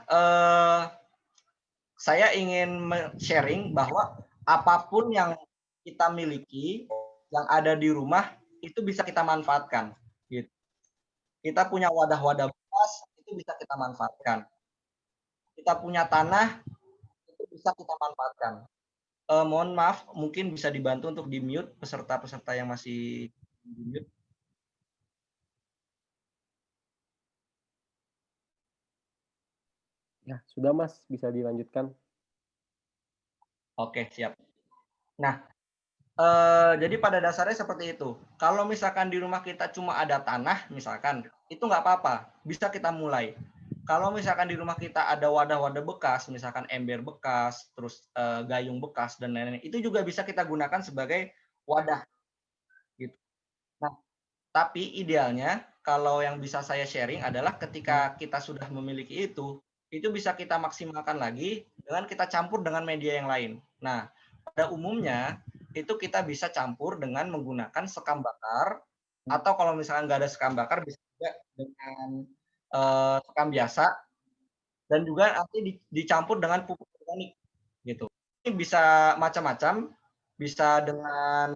saya ingin sharing bahwa apapun yang kita miliki, yang ada di rumah, itu bisa kita manfaatkan. Gitu. Kita punya wadah-wadah bekas, itu bisa kita manfaatkan. Kita punya tanah, itu bisa kita manfaatkan. Mohon maaf, mungkin bisa dibantu untuk di-mute peserta-peserta yang masih di-mute. Ya, sudah Mas, bisa dilanjutkan. Oke, siap. Nah, jadi pada dasarnya seperti itu. Kalau misalkan di rumah kita cuma ada tanah, misalkan, itu nggak apa-apa, bisa kita mulai. Kalau misalkan di rumah kita ada wadah-wadah bekas, misalkan ember bekas, terus gayung bekas, dan lain-lain, itu juga bisa kita gunakan sebagai wadah. Gitu. Nah, tapi idealnya, kalau yang bisa saya sharing adalah ketika kita sudah memiliki itu bisa kita maksimalkan lagi dengan kita campur dengan media yang lain. Nah, pada umumnya, itu kita bisa campur dengan menggunakan sekam bakar, atau kalau misalkan nggak ada sekam bakar, bisa juga dengan sekam biasa, dan juga nanti dicampur dengan pupuk organik gitu. Ini bisa macam-macam, bisa dengan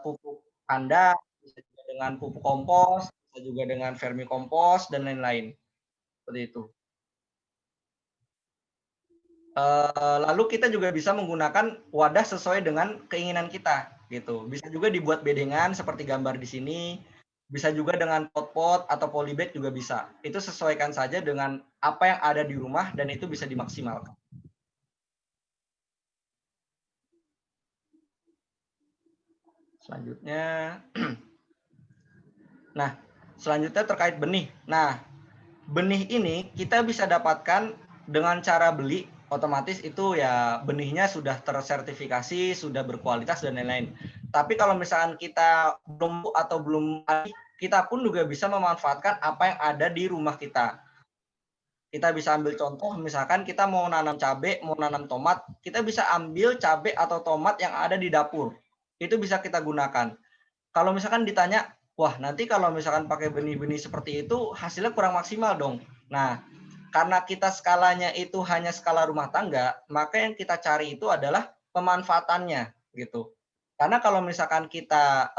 pupuk kandang, bisa juga dengan pupuk kompos, bisa juga dengan vermikompos dan lain-lain. Seperti itu. Lalu kita juga bisa menggunakan wadah sesuai dengan keinginan kita gitu. Bisa juga dibuat bedengan seperti gambar di sini. Bisa juga dengan pot-pot atau polybag juga bisa. Itu sesuaikan saja dengan apa yang ada di rumah dan itu bisa dimaksimalkan. Selanjutnya, nah, selanjutnya terkait benih. Nah, benih ini kita bisa dapatkan dengan cara beli, otomatis itu ya benihnya sudah tersertifikasi, sudah berkualitas dan lain-lain. Tapi kalau misalkan kita belum, kita pun juga bisa memanfaatkan apa yang ada di rumah kita. Kita bisa ambil contoh, misalkan kita mau nanam cabai, mau nanam tomat, kita bisa ambil cabai atau tomat yang ada di dapur. Itu bisa kita gunakan. Kalau misalkan ditanya, wah nanti kalau misalkan pakai benih-benih seperti itu hasilnya kurang maksimal dong. Nah, karena kita skalanya itu hanya skala rumah tangga, maka yang kita cari itu adalah pemanfaatannya gitu. Karena kalau misalkan kita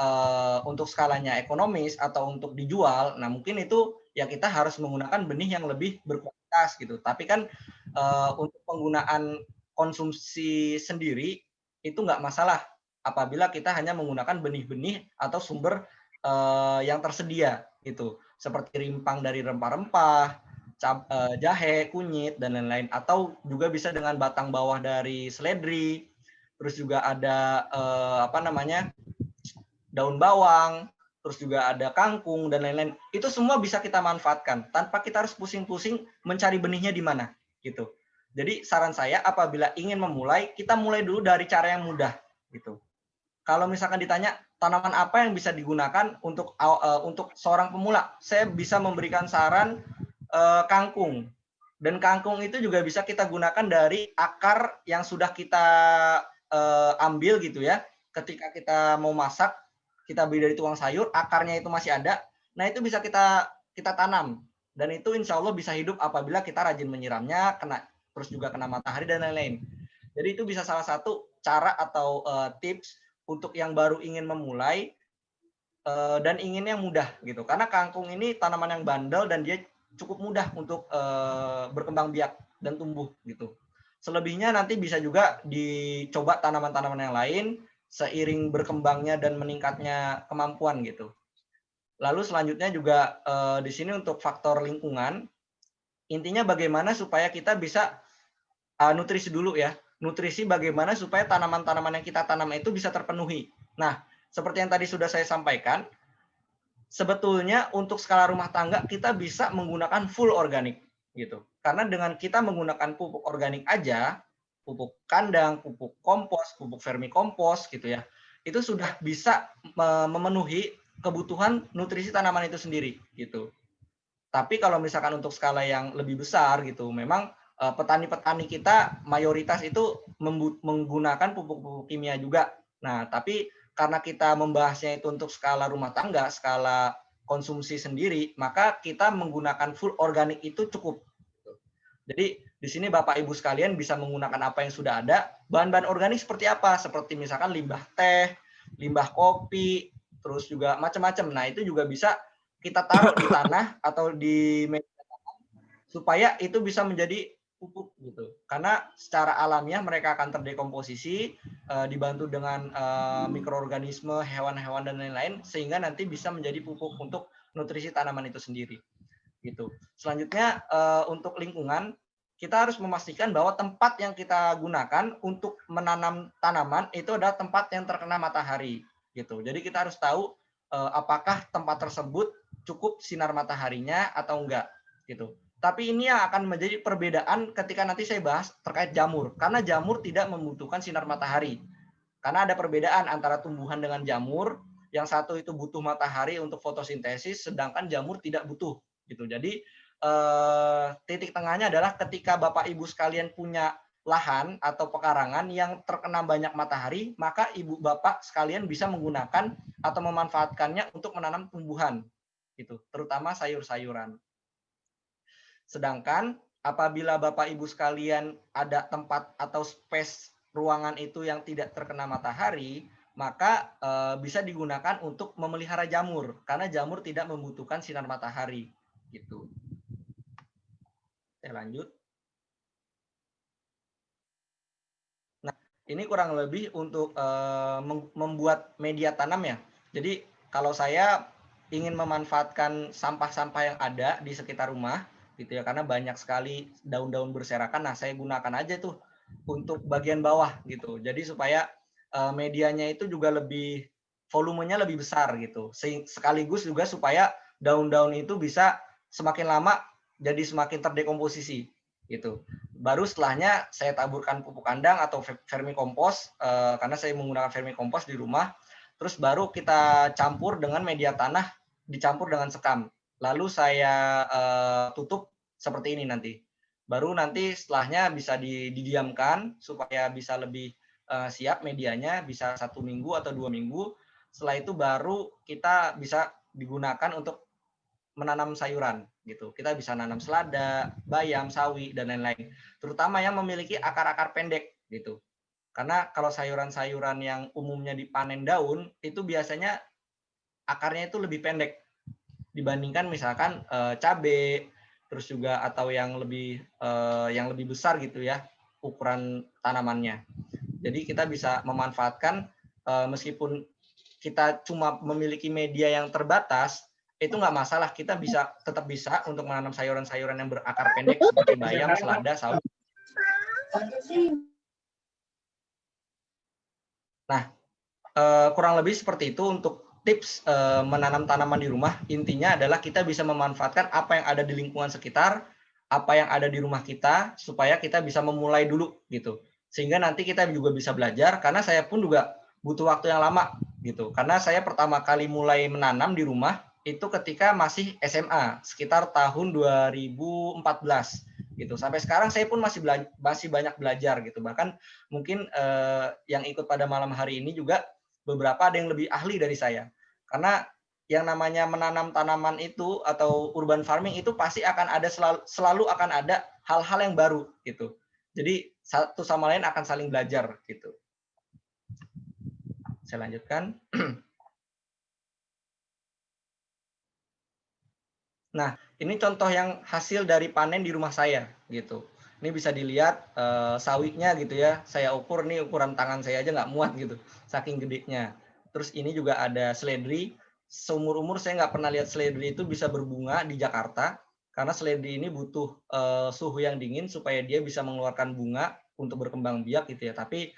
untuk skalanya ekonomis atau untuk dijual, nah mungkin itu ya kita harus menggunakan benih yang lebih berkualitas gitu. Tapi kan untuk penggunaan konsumsi sendiri itu nggak masalah apabila kita hanya menggunakan benih-benih atau sumber yang tersedia gitu, seperti rimpang dari rempah-rempah, jahe, kunyit dan lain-lain, atau juga bisa dengan batang bawah dari seledri, terus juga ada daun bawang, terus juga ada kangkung dan lain-lain. Itu semua bisa kita manfaatkan tanpa kita harus pusing-pusing mencari benihnya di mana gitu. Jadi saran saya apabila ingin memulai, kita mulai dulu dari cara yang mudah gitu. Kalau misalkan ditanya tanaman apa yang bisa digunakan untuk seorang pemula, saya bisa memberikan saran kangkung. Dan kangkung itu juga bisa kita gunakan dari akar yang sudah kita ambil gitu ya. Ketika kita mau masak, kita beli dari tukang sayur, akarnya itu masih ada. Nah itu bisa kita tanam. Dan itu insya Allah bisa hidup apabila kita rajin menyiramnya, terus juga kena matahari dan lain-lain. Jadi itu bisa salah satu cara atau tips untuk yang baru ingin memulai dan inginnya mudah gitu. Karena kangkung ini tanaman yang bandel dan dia cukup mudah untuk berkembang biak dan tumbuh gitu. Selebihnya nanti bisa juga dicoba tanaman-tanaman yang lain seiring berkembangnya dan meningkatnya kemampuan gitu. Lalu selanjutnya juga di sini untuk faktor lingkungan, intinya bagaimana supaya kita bisa nutrisi dulu ya. Nutrisi bagaimana supaya tanaman-tanaman yang kita tanam itu bisa terpenuhi. Nah, seperti yang tadi sudah saya sampaikan, sebetulnya untuk skala rumah tangga kita bisa menggunakan full organik gitu. Karena dengan kita menggunakan pupuk organik aja, pupuk kandang, pupuk kompos, pupuk vermikompos gitu ya, itu sudah bisa memenuhi kebutuhan nutrisi tanaman itu sendiri gitu. Tapi kalau misalkan untuk skala yang lebih besar gitu, memang petani-petani kita mayoritas itu menggunakan pupuk-pupuk kimia juga. Nah, tapi karena kita membahasnya itu untuk skala rumah tangga, skala konsumsi sendiri, maka kita menggunakan full organik itu cukup. Jadi di sini Bapak Ibu sekalian bisa menggunakan apa yang sudah ada. Bahan-bahan organik seperti apa? Seperti misalkan limbah teh, limbah kopi, terus juga macam-macam. Nah, itu juga bisa kita taruh di tanah atau di media tanam supaya itu bisa menjadi pupuk gitu. Karena secara alamiah mereka akan terdekomposisi dibantu dengan mikroorganisme, hewan-hewan dan lain-lain sehingga nanti bisa menjadi pupuk untuk nutrisi tanaman itu sendiri. Gitu. Selanjutnya untuk lingkungan kita harus memastikan bahwa tempat yang kita gunakan untuk menanam tanaman itu adalah tempat yang terkena matahari gitu. Jadi kita harus tahu apakah tempat tersebut cukup sinar mataharinya atau enggak gitu. Tapi ini yang akan menjadi perbedaan ketika nanti saya bahas terkait jamur. Karena jamur tidak membutuhkan sinar matahari. Karena ada perbedaan antara tumbuhan dengan jamur. Yang satu itu butuh matahari untuk fotosintesis, sedangkan jamur tidak butuh. Gitu. Jadi titik tengahnya adalah ketika Bapak Ibu sekalian punya lahan atau pekarangan yang terkena banyak matahari, maka Ibu Bapak sekalian bisa menggunakan atau memanfaatkannya untuk menanam tumbuhan. Gitu. Terutama sayur-sayuran. Sedangkan apabila Bapak Ibu sekalian ada tempat atau space ruangan itu yang tidak terkena matahari, maka bisa digunakan untuk memelihara jamur karena jamur tidak membutuhkan sinar matahari gitu. Saya lanjut. Nah, ini kurang lebih untuk membuat media tanam ya. Jadi kalau saya ingin memanfaatkan sampah-sampah yang ada di sekitar rumah gitu ya, karena banyak sekali daun-daun berserakan. Nah, saya gunakan aja tuh untuk bagian bawah gitu. Jadi supaya medianya itu juga lebih volumenya lebih besar gitu. Sekaligus juga supaya daun-daun itu bisa semakin lama jadi semakin terdekomposisi gitu. Baru setelahnya saya taburkan pupuk kandang atau vermikompos karena saya menggunakan vermikompos di rumah. Terus baru kita campur dengan media tanah, dicampur dengan sekam. Lalu saya tutup seperti ini nanti. Baru nanti setelahnya bisa didiamkan supaya bisa lebih siap medianya, bisa 1 minggu atau 2 minggu. Setelah itu baru kita bisa digunakan untuk menanam sayuran gitu. Kita bisa nanam selada, bayam, sawi dan lain-lain. Terutama yang memiliki akar-akar pendek gitu. Karena kalau sayuran-sayuran yang umumnya dipanen daun itu biasanya akarnya itu lebih pendek dibandingkan misalkan cabai, terus juga atau yang lebih besar gitu ya ukuran tanamannya. Jadi kita bisa memanfaatkan meskipun kita cuma memiliki media yang terbatas, itu nggak masalah, kita tetap bisa untuk menanam sayuran-sayuran yang berakar pendek seperti bayam, selada, sawi. Nah, kurang lebih seperti itu untuk tips menanam tanaman di rumah. Intinya adalah kita bisa memanfaatkan apa yang ada di lingkungan sekitar, apa yang ada di rumah kita, supaya kita bisa memulai dulu gitu. Sehingga nanti kita juga bisa belajar, karena saya pun juga butuh waktu yang lama gitu. Karena saya pertama kali mulai menanam di rumah itu ketika masih SMA, sekitar tahun 2014 gitu. Sampai sekarang saya pun masih banyak belajar gitu. Bahkan mungkin yang ikut pada malam hari ini juga beberapa ada yang lebih ahli dari saya. Karena yang namanya menanam tanaman itu atau urban farming itu pasti akan ada selalu akan ada hal-hal yang baru gitu. Jadi satu sama lain akan saling belajar gitu. Saya lanjutkan. Nah, ini contoh yang hasil dari panen di rumah saya gitu. Ini bisa dilihat sawinya gitu ya. Saya ukur nih, ukuran tangan saya aja nggak muat gitu, saking gedenya. Terus ini juga ada seledri. Seumur-umur saya nggak pernah lihat seledri itu bisa berbunga di Jakarta, karena seledri ini butuh suhu yang dingin supaya dia bisa mengeluarkan bunga untuk berkembang biak gitu ya. Tapi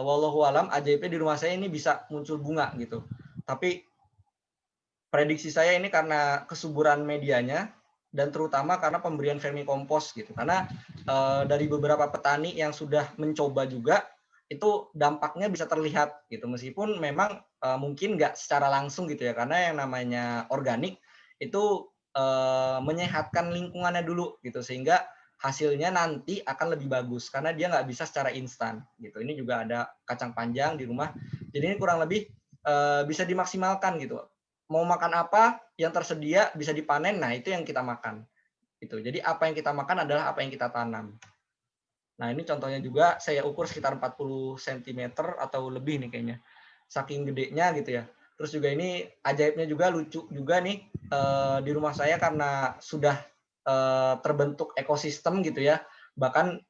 wallahu alam, ajaibnya di rumah saya ini bisa muncul bunga gitu. Tapi prediksi saya ini karena kesuburan medianya dan terutama karena pemberian vermikompos gitu. Karena dari beberapa petani yang sudah mencoba juga itu dampaknya bisa terlihat gitu. Meskipun memang mungkin nggak secara langsung gitu ya, karena yang namanya organik itu menyehatkan lingkungannya dulu gitu, sehingga hasilnya nanti akan lebih bagus karena dia nggak bisa secara instan gitu. Ini juga ada kacang panjang di rumah. Jadi ini kurang lebih bisa dimaksimalkan gitu. Mau makan apa yang tersedia bisa dipanen, nah itu yang kita makan gitu. Jadi apa yang kita makan adalah apa yang kita tanam. Nah ini contohnya juga saya ukur sekitar 40 cm atau lebih nih kayaknya, saking gedenya gitu ya. Terus juga ini ajaibnya juga lucu juga nih di rumah saya karena sudah terbentuk ekosistem gitu ya. Bahkan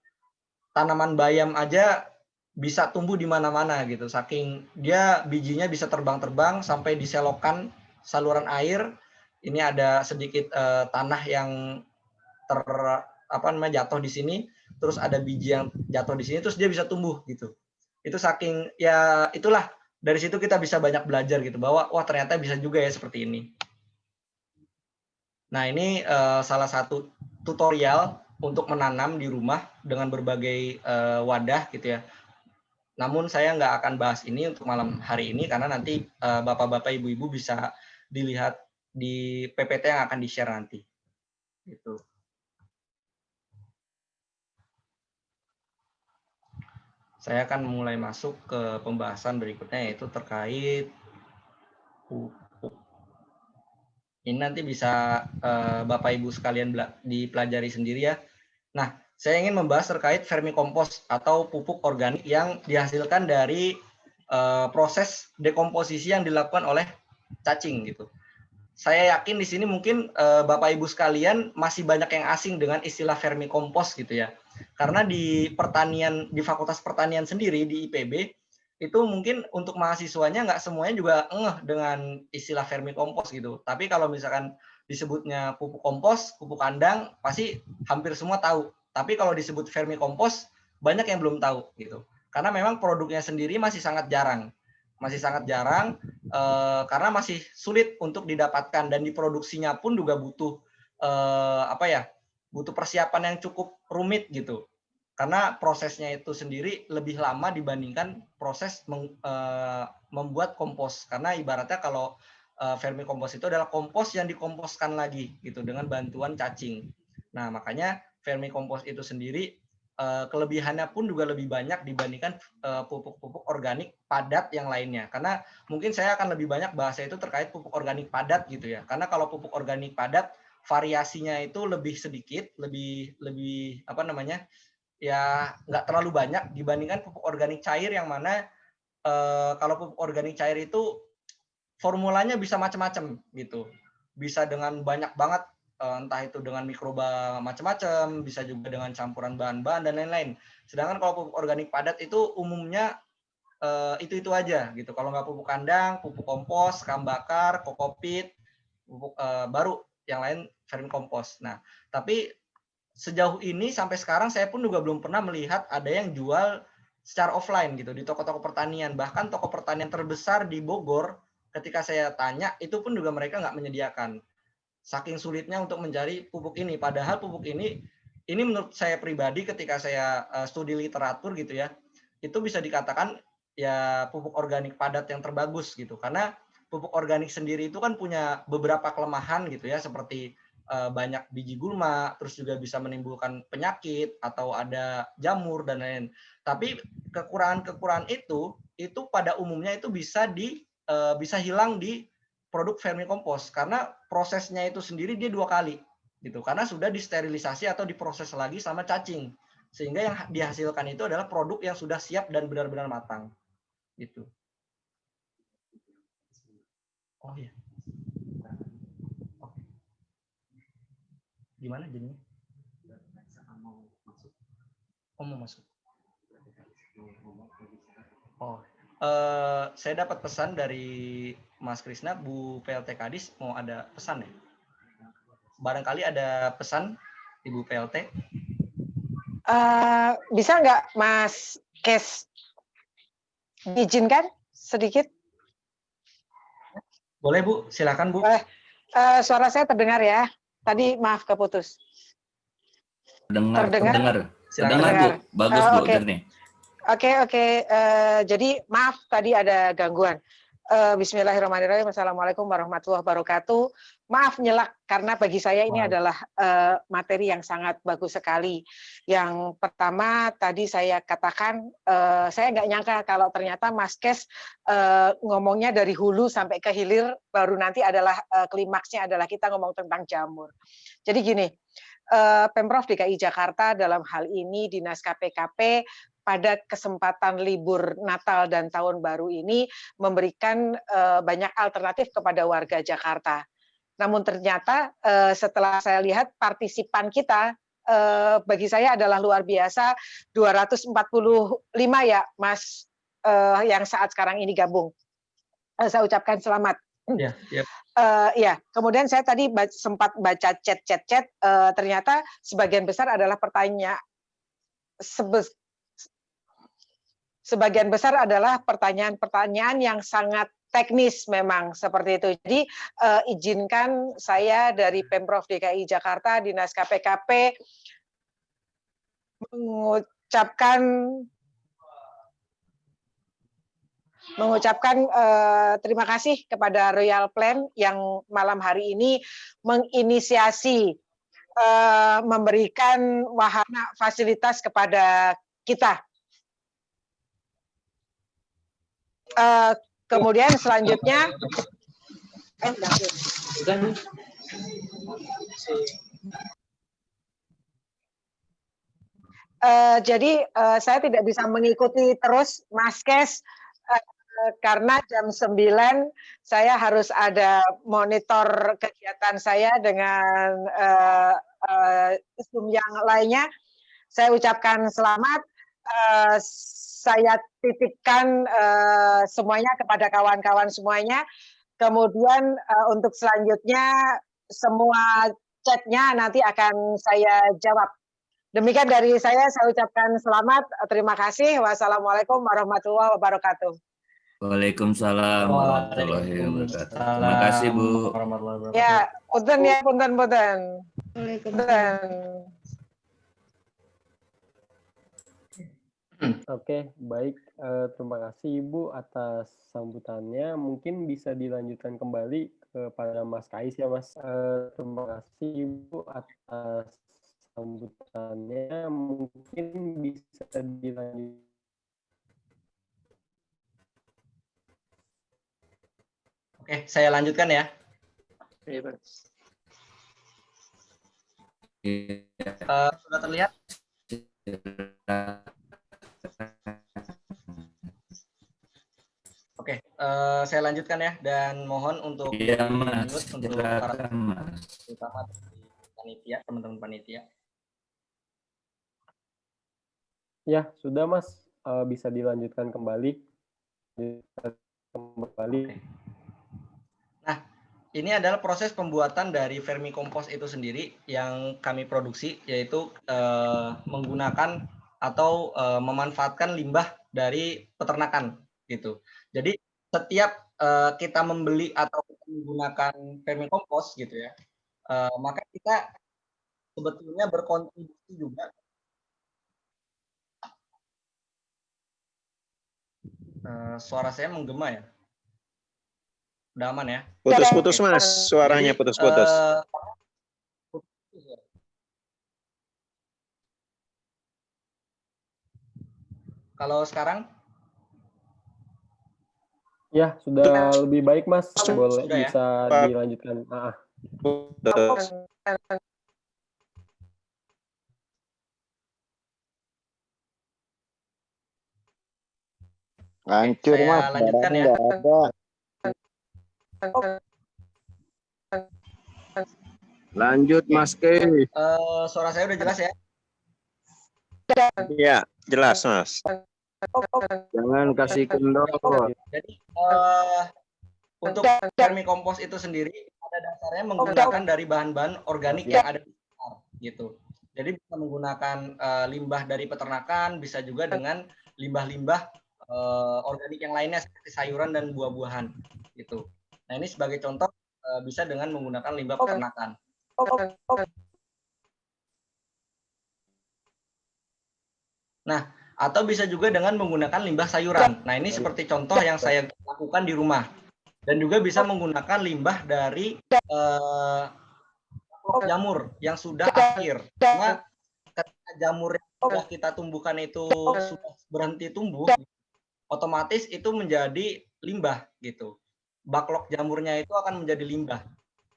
tanaman bayam aja bisa tumbuh di mana-mana gitu. Saking dia bijinya bisa terbang-terbang sampai diselokan saluran air. Ini ada sedikit tanah yang jatuh di sini, terus ada biji yang jatuh di sini, terus dia bisa tumbuh gitu. Itu saking ya itulah, dari situ kita bisa banyak belajar gitu bahwa wah ternyata bisa juga ya seperti ini. Nah ini salah satu tutorial untuk menanam di rumah dengan berbagai wadah gitu ya. Namun saya nggak akan bahas ini untuk malam hari ini karena nanti bapak-bapak, ibu-ibu bisa dilihat di PPT yang akan di-share nanti. Gitu. Saya akan mulai masuk ke pembahasan berikutnya, yaitu terkait pupuk. Ini nanti bisa Bapak Ibu sekalian dipelajari sendiri ya. Nah, saya ingin membahas terkait vermikompos atau pupuk organik yang dihasilkan dari proses dekomposisi yang dilakukan oleh cacing gitu. Saya yakin di sini mungkin Bapak Ibu sekalian masih banyak yang asing dengan istilah vermikompos gitu ya. Karena di pertanian, di Fakultas Pertanian sendiri di IPB itu mungkin untuk mahasiswanya nggak semuanya juga ngeh dengan istilah vermikompos gitu. Tapi kalau misalkan disebutnya pupuk kompos, pupuk kandang, pasti hampir semua tahu. Tapi kalau disebut vermikompos, banyak yang belum tahu gitu. Karena memang produknya sendiri masih sangat jarang. Karena masih sulit untuk didapatkan dan diproduksinya pun juga butuh butuh persiapan yang cukup rumit gitu. Karena prosesnya itu sendiri lebih lama dibandingkan proses membuat kompos. Karena ibaratnya kalau vermikompos itu adalah kompos yang dikomposkan lagi gitu dengan bantuan cacing. Nah, makanya vermikompos itu sendiri kelebihannya pun juga lebih banyak dibandingkan pupuk-pupuk organik padat yang lainnya. Karena mungkin saya akan lebih banyak bahasa itu terkait pupuk organik padat gitu ya. Karena kalau pupuk organik padat variasinya itu lebih sedikit, lebih ya nggak terlalu banyak dibandingkan pupuk organik cair yang mana kalau pupuk organik cair itu formulanya bisa macam-macam gitu, bisa dengan banyak banget, entah itu dengan mikroba macam-macam, bisa juga dengan campuran bahan-bahan dan lain-lain. Sedangkan kalau pupuk organik padat itu umumnya itu aja gitu. Kalau nggak pupuk kandang, pupuk kompos, sekam bakar, kokopit, pupuk baru yang lain vermikompos. Nah, tapi sejauh ini sampai sekarang saya pun juga belum pernah melihat ada yang jual secara offline gitu di toko-toko pertanian. Bahkan toko pertanian terbesar di Bogor ketika saya tanya itu pun juga mereka nggak menyediakan. Saking sulitnya untuk mencari pupuk ini. Padahal pupuk ini menurut saya pribadi ketika saya studi literatur gitu ya, itu bisa dikatakan ya pupuk organik padat yang terbagus gitu. Karena pupuk organik sendiri itu kan punya beberapa kelemahan gitu ya, seperti banyak biji gulma, terus juga bisa menimbulkan penyakit atau ada jamur dan lain-lain. Tapi kekurangan-kekurangan itu pada umumnya itu bisa hilang di produk vermikompos karena prosesnya itu sendiri dia 2 kali gitu. Karena sudah disterilisasi atau diproses lagi sama cacing. Sehingga yang dihasilkan itu adalah produk yang sudah siap dan benar-benar matang. Gitu. Oh iya. Gimana jadinya? Oh, mau masuk. Oh, saya dapat pesan dari Mas Krisna, Bu PLT Kadis mau ada pesan ya? Barangkali ada pesan Ibu PLT? Bisa nggak Mas Kes diizinkan sedikit? Boleh Bu, silakan Bu. Suara saya terdengar ya? Tadi maaf keputus. Terdengar Bu, bagus Bu, jernih. Oke. Jadi maaf tadi ada gangguan. Bismillahirrahmanirrahim. Assalamualaikum warahmatullahi wabarakatuh. Maaf nyelak karena bagi saya ini adalah materi yang sangat bagus sekali. Yang pertama tadi saya katakan saya nggak nyangka kalau ternyata Mas Kes ngomongnya dari hulu sampai ke hilir, baru nanti adalah klimaksnya adalah kita ngomong tentang jamur. Jadi gini, Pemprov DKI Jakarta dalam hal ini Dinas KPKP pada kesempatan libur Natal dan Tahun Baru ini memberikan banyak alternatif kepada warga Jakarta. Namun ternyata setelah saya lihat partisipan kita bagi saya adalah luar biasa, 245 ya Mas yang saat sekarang ini gabung. Saya ucapkan selamat. Ya, kemudian saya tadi sempat baca chat, ternyata sebagian besar adalah sebagian besar adalah pertanyaan-pertanyaan yang sangat teknis memang seperti itu. Jadi izinkan saya dari Pemprov DKI Jakarta, Dinas KPKP mengucapkan terima kasih kepada Royal Plan yang malam hari ini menginisiasi memberikan wahana fasilitas kepada kita. Kemudian selanjutnya jadi saya tidak bisa mengikuti terus Mas Kes karena jam 9 saya harus ada monitor kegiatan saya dengan Zoom yang lainnya. Saya ucapkan selamat. saya titipkan semuanya kepada kawan-kawan semuanya. Kemudian untuk selanjutnya semua chatnya nanti akan saya jawab. Demikian dari saya ucapkan selamat, terima kasih. Wassalamualaikum warahmatullahi wabarakatuh. Waalaikumsalam warahmatullahi wabarakatuh. Terima kasih, Bu. Ya, punten ya, punten. Oke, baik. Terima kasih Ibu atas sambutannya. Mungkin bisa dilanjutkan kembali kepada Mas Kais ya, Mas. Terima kasih Ibu atas sambutannya. Mungkin bisa dilanjutkan. Oke, saya lanjutkan ya. Sudah terlihat? Oke, saya lanjutkan ya, dan mohon untuk Mas. untuk para utama panitia, teman-teman panitia. Ya, sudah Mas. Bisa dilanjutkan kembali. Nah, ini adalah proses pembuatan dari vermicompost itu sendiri yang kami produksi, yaitu menggunakan atau memanfaatkan limbah dari peternakan gitu. Jadi setiap kita membeli atau menggunakan vermicompost gitu ya, maka kita sebetulnya berkontribusi juga. Suara saya menggema ya. Udah aman ya? Putus-putus Mas, suaranya putus-putus. Kalau sekarang? Ya, sudah lebih baik Mas. Boleh Sudah, bisa ya? dilanjutkan. Putus. Hancur Mas, lanjutkan ya. nggak ada. Lanjut Mas Kei. Suara saya udah jelas ya? Iya, jelas Mas. Jangan kasih kendor. Jadi untuk vermicompost itu sendiri pada dasarnya menggunakan dari bahan-bahan organik yang ada di sekitar gitu. Jadi bisa menggunakan limbah dari peternakan, bisa juga dengan limbah-limbah organik yang lainnya seperti sayuran dan buah-buahan gitu. Nah, ini sebagai contoh bisa dengan menggunakan limbah peternakan. Nah, atau bisa juga dengan menggunakan limbah sayuran. Nah, ini seperti contoh yang saya lakukan di rumah. Dan juga bisa menggunakan limbah dari jamur yang sudah akhir. Karena ketika jamur yang sudah kita tumbuhkan itu sudah berhenti tumbuh, otomatis itu menjadi limbah gitu. Backlog jamurnya itu akan menjadi limbah.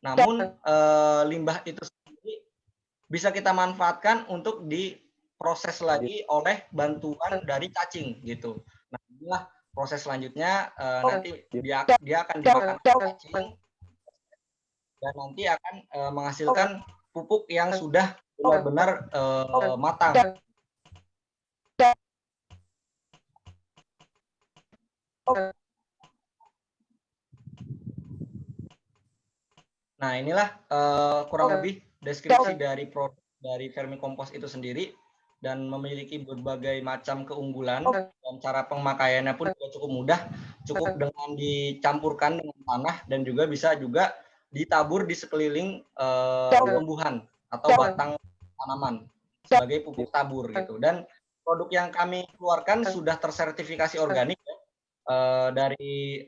Namun limbah itu sendiri bisa kita manfaatkan untuk diproses lagi oleh bantuan dari cacing gitu. Nah, inilah proses selanjutnya, nanti dia akan dimakan cacing dan nanti akan menghasilkan pupuk yang sudah benar-benar matang. Nah, inilah kurang lebih deskripsi dari produk dari vermicompost itu sendiri, dan memiliki berbagai macam keunggulan, dan cara pemakaiannya pun juga cukup mudah, cukup dengan dicampurkan dengan tanah dan juga bisa juga ditabur di sekeliling tumbuhan atau batang tanaman sebagai pupuk tabur gitu. Dan produk yang kami keluarkan sudah tersertifikasi organik ya, dari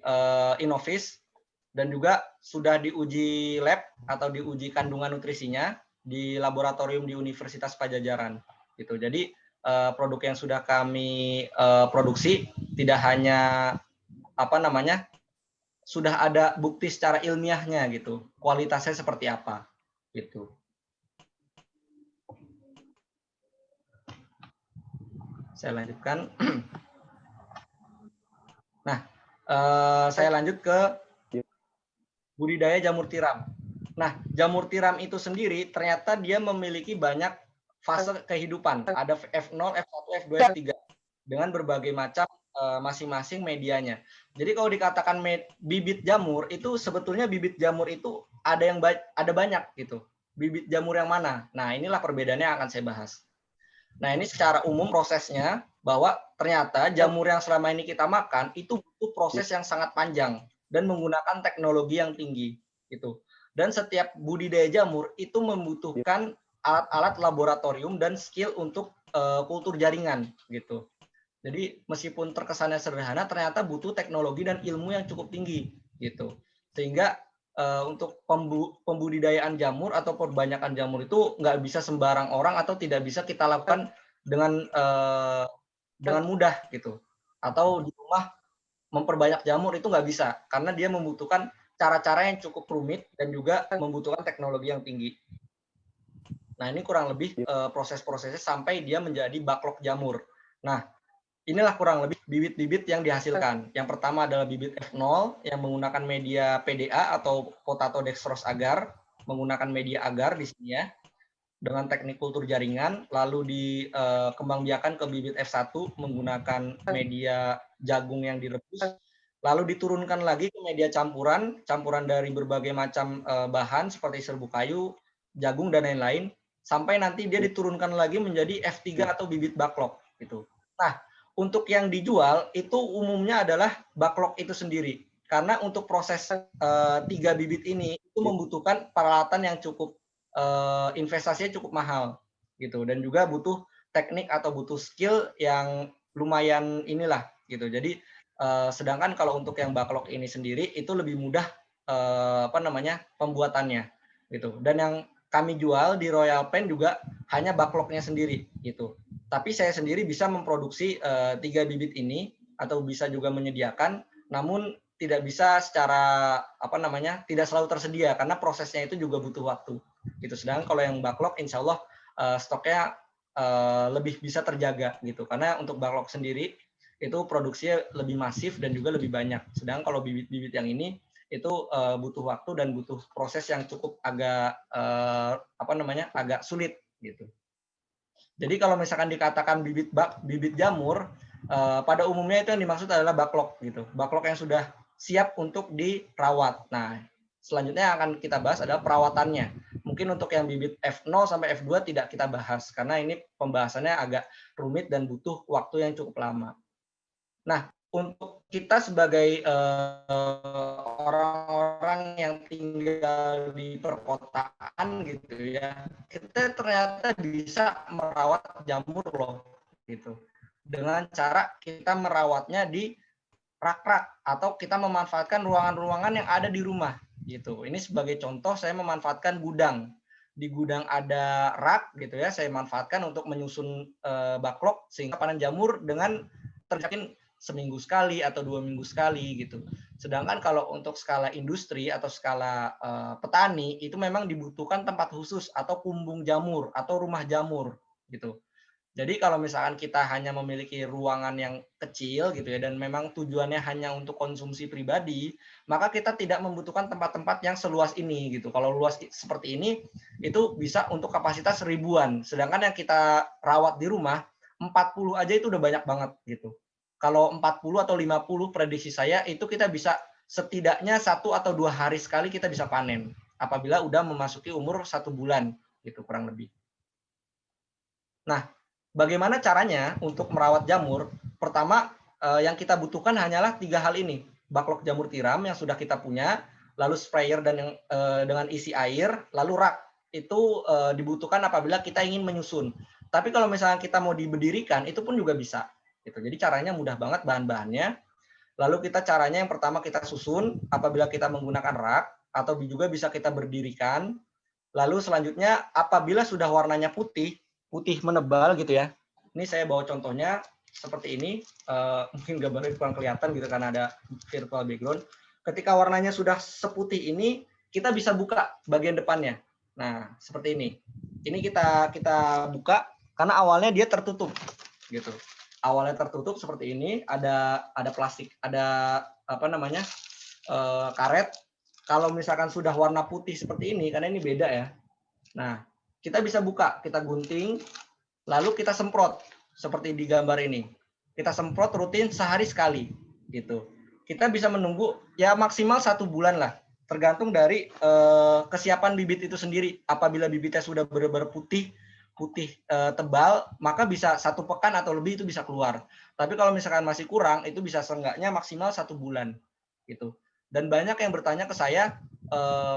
Innovis, dan juga sudah diuji lab atau diuji kandungan nutrisinya di laboratorium di Universitas Padjadjaran gitu. Jadi produk yang sudah kami produksi tidak hanya sudah ada bukti secara ilmiahnya gitu, kualitasnya seperti apa gitu. Saya lanjutkan. Nah, saya lanjut ke budidaya jamur tiram. Nah, jamur tiram itu sendiri ternyata dia memiliki banyak fase kehidupan. Ada F0, F1, F2, F3. dengan berbagai macam masing-masing medianya. Jadi kalau dikatakan bibit jamur itu sebetulnya bibit jamur itu ada banyak gitu. Bibit jamur yang mana? Nah, inilah perbedaannya yang akan saya bahas. Nah, ini secara umum prosesnya bahwa ternyata jamur yang selama ini kita makan itu butuh proses yang sangat panjang dan menggunakan teknologi yang tinggi gitu. Dan setiap budidaya jamur itu membutuhkan alat-alat laboratorium dan skill untuk kultur jaringan gitu. Jadi meskipun terkesannya sederhana, ternyata butuh teknologi dan ilmu yang cukup tinggi gitu. Sehingga untuk pembudidayaan jamur atau perbanyakan jamur itu nggak bisa sembarang orang atau tidak bisa kita lakukan dengan mudah gitu. Atau di rumah memperbanyak jamur itu nggak bisa karena dia membutuhkan cara-cara yang cukup rumit dan juga membutuhkan teknologi yang tinggi. Nah, ini kurang lebih proses-prosesnya sampai dia menjadi backlog jamur. Nah, inilah kurang lebih bibit-bibit yang dihasilkan. Yang pertama adalah bibit F0 yang menggunakan media PDA atau potato dextrose agar, menggunakan media agar di sini ya, dengan teknik kultur jaringan, lalu dikembangbiakan ke bibit F1 menggunakan media jagung yang direbus, lalu diturunkan lagi ke media campuran dari berbagai macam bahan seperti serbuk kayu, jagung, dan lain-lain, sampai nanti dia diturunkan lagi menjadi F3 atau bibit backlog gitu. Nah, untuk yang dijual itu umumnya adalah backlog itu sendiri. Karena untuk proses 3 bibit ini itu membutuhkan peralatan yang cukup investasinya cukup mahal gitu, dan juga butuh teknik atau butuh skill yang lumayan inilah gitu. Jadi sedangkan kalau untuk yang backlog ini sendiri itu lebih mudah pembuatannya gitu. Dan yang kami jual di Royal Pen juga hanya backlognya sendiri gitu. Tapi saya sendiri bisa memproduksi 3 bibit ini atau bisa juga menyediakan, namun tidak bisa secara tidak selalu tersedia karena prosesnya itu juga butuh waktu. Gitu. Sedangkan kalau yang backlog, insya Allah stoknya lebih bisa terjaga gitu. Karena untuk backlog sendiri itu produksinya lebih masif dan juga lebih banyak. Sedangkan kalau bibit-bibit yang ini itu butuh waktu dan butuh proses yang cukup agak agak sulit gitu. Jadi kalau misalkan dikatakan bibit jamur, pada umumnya itu yang dimaksud adalah backlog gitu. Backlog yang sudah siap untuk dirawat. Nah, selanjutnya yang akan kita bahas adalah perawatannya. Mungkin untuk yang bibit F0 sampai F2 tidak kita bahas karena ini pembahasannya agak rumit dan butuh waktu yang cukup lama. Nah, untuk kita sebagai orang-orang yang tinggal di perkotaan gitu ya, kita ternyata bisa merawat jamur loh gitu. Dengan cara kita merawatnya di rak-rak atau kita memanfaatkan ruangan-ruangan yang ada di rumah gitu. Ini sebagai contoh saya memanfaatkan gudang. Di gudang ada rak gitu ya, saya manfaatkan untuk menyusun backlog sehingga panen jamur dengan terjamin seminggu sekali atau 2 minggu sekali gitu. Sedangkan kalau untuk skala industri atau skala petani itu memang dibutuhkan tempat khusus atau kumbung jamur atau rumah jamur gitu. Jadi kalau misalkan kita hanya memiliki ruangan yang kecil gitu ya dan memang tujuannya hanya untuk konsumsi pribadi, maka kita tidak membutuhkan tempat-tempat yang seluas ini gitu. Kalau luas seperti ini itu bisa untuk kapasitas ribuan. Sedangkan yang kita rawat di rumah 40 aja itu udah banyak banget gitu. Kalau 40 atau 50 prediksi saya itu kita bisa setidaknya 1 atau 2 hari sekali kita bisa panen apabila udah memasuki umur 1 bulan gitu kurang lebih. Nah, bagaimana caranya untuk merawat jamur? Pertama, yang kita butuhkan hanyalah 3 hal ini. Backlog jamur tiram yang sudah kita punya, lalu sprayer dan dengan isi air, lalu rak. Itu dibutuhkan apabila kita ingin menyusun. Tapi kalau misalnya kita mau diberdirikan, itu pun juga bisa. Gitu. Jadi caranya mudah banget bahan-bahannya. Lalu kita caranya yang pertama kita susun apabila kita menggunakan rak, atau juga bisa kita berdirikan. Lalu selanjutnya apabila sudah warnanya putih menebal gitu ya. Ini saya bawa contohnya seperti ini. Mungkin gambarnya kurang kelihatan gitu karena ada virtual background. Ketika warnanya sudah seputih ini, kita bisa buka bagian depannya. Nah, seperti ini. Ini kita buka karena awalnya dia tertutup gitu. Awalnya tertutup seperti ini, ada plastik, ada karet. Kalau misalkan sudah warna putih seperti ini, karena ini beda ya. Nah, kita bisa buka, kita gunting, lalu kita semprot seperti di gambar ini. kita semprot rutin sehari sekali gitu. Kita bisa menunggu ya maksimal 1 bulan lah, tergantung dari kesiapan bibit itu sendiri. Apabila bibitnya sudah benar-benar putih tebal, maka bisa 1 pekan atau lebih itu bisa keluar. Tapi kalau misalkan masih kurang, itu bisa seenggaknya maksimal 1 bulan gitu. Dan banyak yang bertanya ke saya,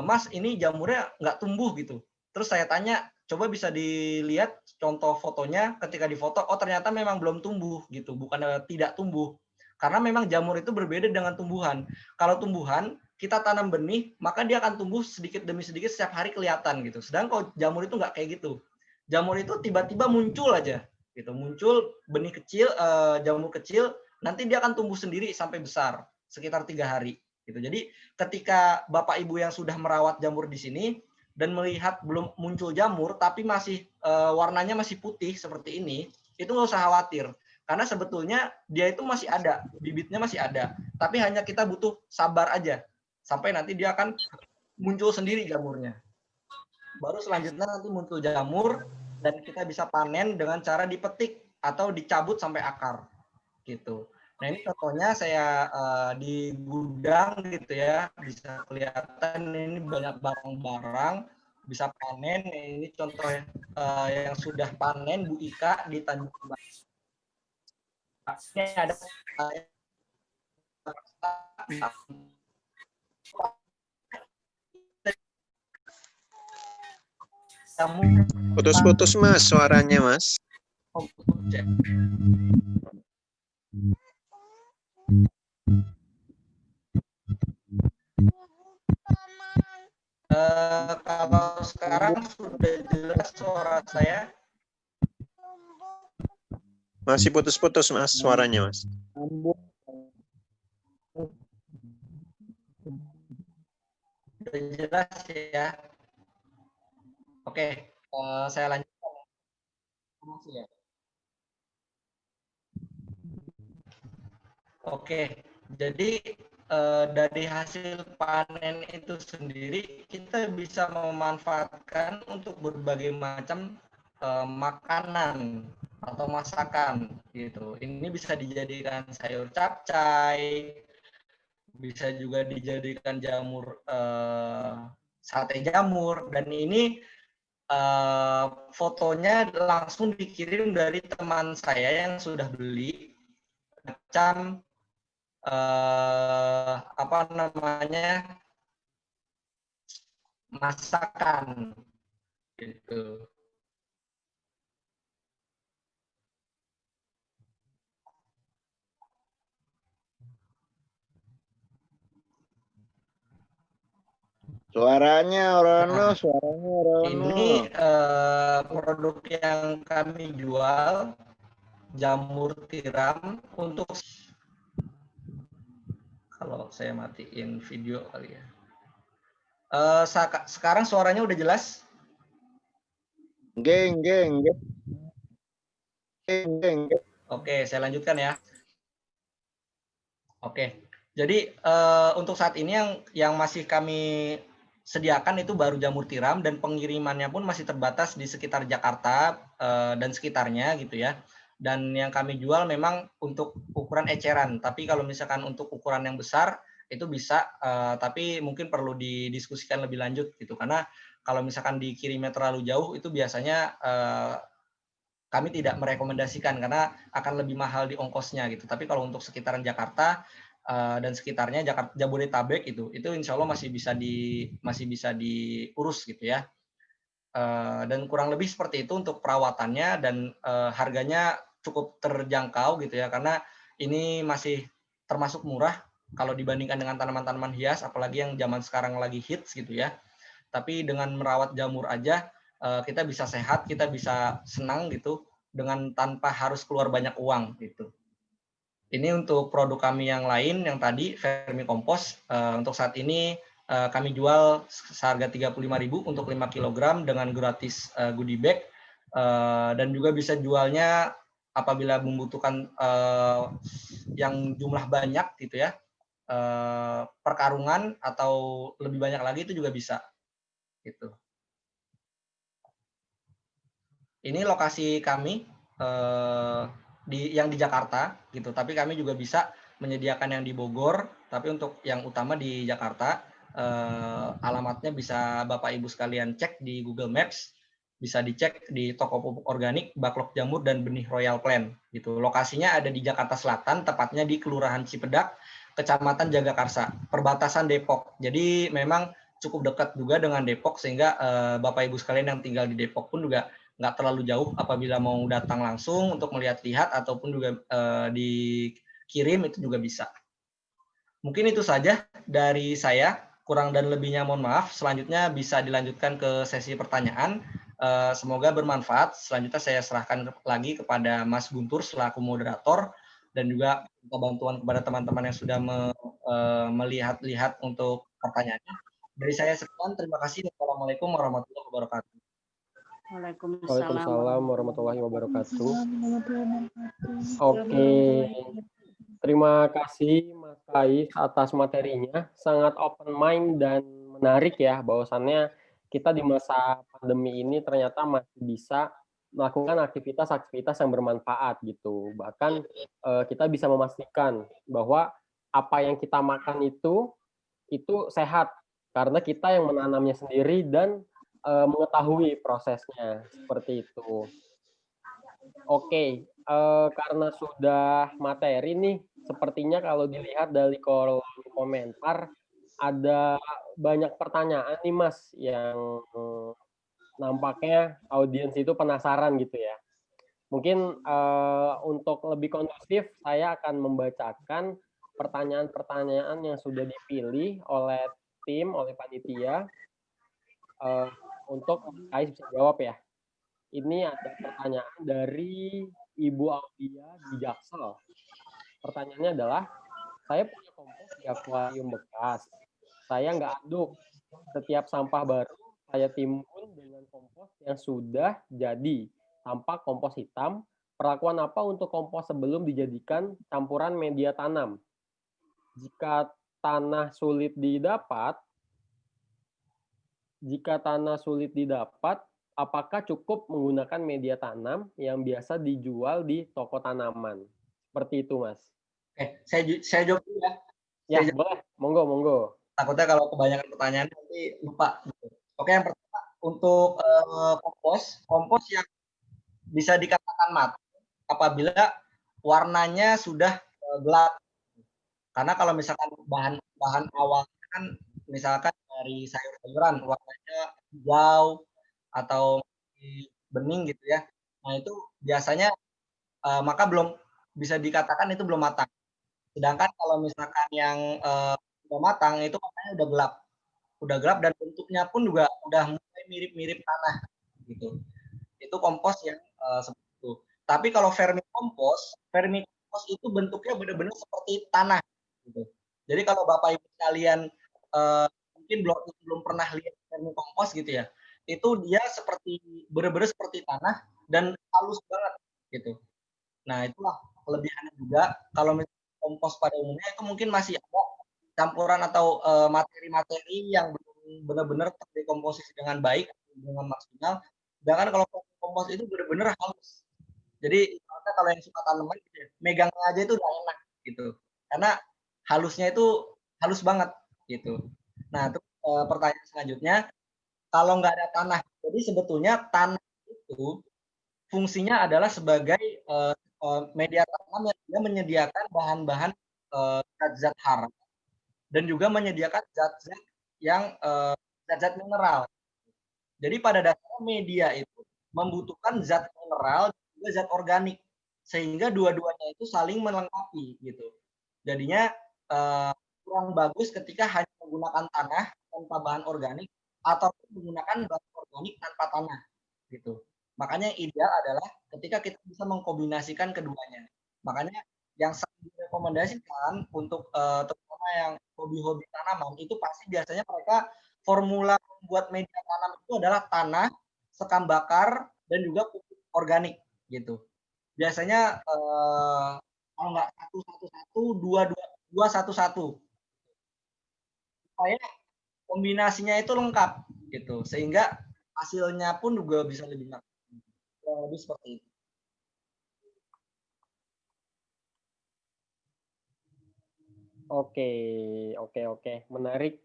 Mas ini jamurnya nggak tumbuh gitu. Terus saya tanya, coba bisa dilihat contoh fotonya, ketika difoto, oh ternyata memang belum tumbuh gitu, bukan tidak tumbuh. Karena memang jamur itu berbeda dengan tumbuhan. Kalau tumbuhan, kita tanam benih, maka dia akan tumbuh sedikit demi sedikit setiap hari kelihatan gitu. Sedangkan kalau jamur itu nggak kayak gitu. Jamur itu tiba-tiba muncul aja gitu, muncul benih kecil, jamur kecil, nanti dia akan tumbuh sendiri sampai besar sekitar 3 hari gitu. Jadi ketika Bapak Ibu yang sudah merawat jamur di sini dan melihat belum muncul jamur tapi masih warnanya masih putih seperti ini, itu nggak usah khawatir. Karena sebetulnya dia itu masih ada, bibitnya masih ada. Tapi hanya kita butuh sabar aja. Sampai nanti dia akan muncul sendiri jamurnya. Baru selanjutnya nanti muncul jamur, dan kita bisa panen dengan cara dipetik atau dicabut sampai akar. Gitu. Nah ini contohnya saya di gudang gitu ya. Bisa kelihatan ini banyak barang-barang. Bisa panen. Ini contoh yang sudah panen Bu Ika di Tanjung Balai. Ini ada Putus-putus Mas suaranya Mas. Kalau sekarang sudah jelas suara saya. Masih putus-putus Mas suaranya Mas. Sudah jelas ya. Oke, saya lanjutkan. Oke, jadi dari hasil panen itu sendiri kita bisa memanfaatkan untuk berbagai macam makanan atau masakan gitu. Ini bisa dijadikan sayur capcay, bisa juga dijadikan jamur sate jamur, dan ini fotonya langsung dikirim dari teman saya yang sudah beli macam apa namanya masakan gitu. Suaranya Rono, suaranya Rono. Ini produk yang kami jual, jamur tiram untuk, kalau saya matiin video kali ya. Sekarang suaranya udah jelas? Geng. Oke, saya lanjutkan ya. Oke, jadi untuk saat ini yang masih kami sediakan itu baru jamur tiram, dan pengirimannya pun masih terbatas di sekitar Jakarta dan sekitarnya gitu ya. Dan yang kami jual memang untuk ukuran eceran, tapi kalau misalkan untuk ukuran yang besar itu bisa, tapi mungkin perlu didiskusikan lebih lanjut gitu, karena kalau misalkan dikirimnya terlalu jauh itu biasanya kami tidak merekomendasikan karena akan lebih mahal di ongkosnya gitu. Tapi kalau untuk sekitaran Jakarta dan sekitarnya, Jakarta, Jabodetabek itu insya Allah masih bisa diurus gitu ya. Dan kurang lebih seperti itu untuk perawatannya, dan harganya cukup terjangkau gitu ya, karena ini masih termasuk murah kalau dibandingkan dengan tanaman-tanaman hias, apalagi yang zaman sekarang lagi hits gitu ya. Tapi dengan merawat jamur aja kita bisa sehat, kita bisa senang gitu, dengan tanpa harus keluar banyak uang gitu. Ini untuk produk kami yang lain, yang tadi vermicompost, untuk saat ini kami jual seharga 35.000 untuk 5 kg dengan gratis goodie bag, dan juga bisa jualnya apabila membutuhkan yang jumlah banyak gitu ya, perkarungan atau lebih banyak lagi itu juga bisa gitu. Ini lokasi kami yang di Jakarta gitu, tapi kami juga bisa menyediakan yang di Bogor, tapi untuk yang utama di Jakarta. Alamatnya bisa Bapak Ibu sekalian cek di Google Maps, bisa dicek di toko pupuk organik, Baklok Jamur dan Benih Royal Plant gitu. Lokasinya ada di Jakarta Selatan, tepatnya di Kelurahan Cipedak, Kecamatan Jagakarsa, perbatasan Depok. Jadi memang cukup dekat juga dengan Depok, sehingga Bapak Ibu sekalian yang tinggal di Depok pun juga nggak terlalu jauh apabila mau datang langsung untuk melihat-lihat ataupun juga dikirim itu juga bisa. Mungkin itu saja dari saya. Kurang dan lebihnya mohon maaf. Selanjutnya bisa dilanjutkan ke sesi pertanyaan. Semoga bermanfaat. Selanjutnya saya serahkan lagi kepada Mas Guntur selaku moderator dan juga bantuan kepada teman-teman yang sudah melihat-lihat untuk pertanyaannya. Dari saya sekian, terima kasih. Wassalamualaikum warahmatullahi wabarakatuh. Waalaikumsalam warahmatullahi wabarakatuh. Oke. Terima kasih Mas Kais atas materinya, sangat open mind dan menarik ya, bahwasannya kita di masa pandemi ini ternyata masih bisa melakukan aktivitas-aktivitas yang bermanfaat gitu. Bahkan kita bisa memastikan bahwa apa yang kita makan itu sehat karena kita yang menanamnya sendiri dan mengetahui prosesnya seperti itu. Oke. Karena sudah materi nih, sepertinya kalau dilihat dari kolom komentar ada banyak pertanyaan nih Mas yang nampaknya audiens itu penasaran gitu ya. Mungkin untuk lebih kondusif saya akan membacakan pertanyaan-pertanyaan yang sudah dipilih oleh tim, oleh panitia untuk Kais bisa jawab ya. Ini ada pertanyaan dari Ibu Audia di Jaksel. Pertanyaannya adalah, saya punya kompos di akuarium bekas. Saya nggak aduk. Setiap sampah baru, saya timbun dengan kompos yang sudah jadi, tanpa kompos hitam. Perlakuan apa untuk kompos sebelum dijadikan campuran media tanam? Jika tanah sulit didapat, apakah cukup menggunakan media tanam yang biasa dijual di toko tanaman? Seperti itu, Mas. Oke, saya jawab dulu ya. Ya, boleh. Monggo. Takutnya kalau kebanyakan pertanyaan nanti lupa. Oke, yang pertama untuk kompos yang bisa dikatakan matang apabila warnanya sudah gelap. Karena kalau misalkan bahan awalnya kan misalkan dari sayur-sayuran warnanya hijau atau bening gitu ya. Nah, itu biasanya maka belum bisa dikatakan itu belum matang. Sedangkan kalau misalkan yang udah matang itu warnanya udah gelap dan bentuknya pun juga udah mulai mirip-mirip tanah gitu. Itu kompos yang seperti itu. Tapi kalau vermikompos itu bentuknya benar-benar seperti tanah gitu. Jadi kalau Bapak Ibu sekalian mungkin belum pernah lihat vermikompos gitu ya, itu dia benar-benar seperti tanah dan halus banget gitu. Nah, itulah kelebihannya juga. Kalau misalnya kompos pada umumnya itu mungkin masih ada campuran atau materi-materi yang belum benar-benar terdekomposisi dengan baik, dengan maksimal. Sedangkan kalau kompos itu benar-benar halus. Jadi kalau yang suka tanaman gitu ya, megangnya aja itu udah enak gitu. Karena halusnya itu halus banget gitu. Nah, itu pertanyaan selanjutnya, kalau nggak ada tanah, jadi sebetulnya tanah itu fungsinya adalah sebagai media tanam yang dia menyediakan bahan-bahan zat-zat hara dan juga menyediakan zat-zat yang zat-zat mineral. Jadi pada dasarnya media itu membutuhkan zat mineral dan juga zat organik, sehingga dua-duanya itu saling melengkapi gitu. Jadinya kurang bagus ketika hanya menggunakan tanah tanpa bahan organik atau menggunakan bahan organik tanpa tanah gitu. Makanya ideal adalah ketika kita bisa mengkombinasikan keduanya. Makanya yang sangat direkomendasikan untuk terutama yang hobi-hobi tanaman itu pasti biasanya mereka formula membuat media tanam itu adalah tanah, sekam bakar, dan juga pupuk organik gitu. Biasanya kalau nggak 1-1-1, 2-2-1-1. Supaya kombinasinya itu lengkap gitu, sehingga hasilnya pun juga bisa lebih maksimal. Lebih seperti itu. Oke, oke. Menarik.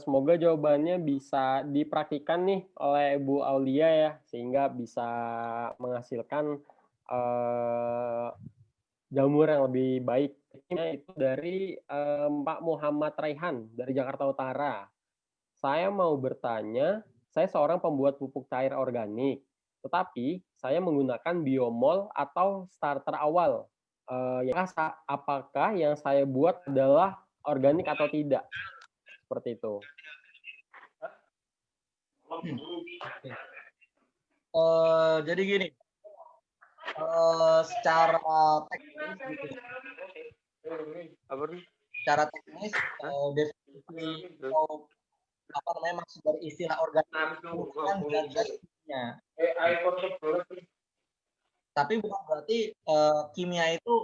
Semoga jawabannya bisa dipraktikkan nih oleh Bu Aulia ya, sehingga bisa menghasilkan jamur yang lebih baik. Itu dari Pak Muhammad Raihan dari Jakarta Utara. Saya mau bertanya, saya seorang pembuat pupuk cair organik, tetapi saya menggunakan biomol atau starter awal. Apakah yang saya buat adalah organik atau tidak? Seperti itu. Jadi gini, secara teknis gitu, secara teknis definisi atau apa namanya maksud dari istilah organik itu kan zat kimia. Tapi bukan berarti kimia itu,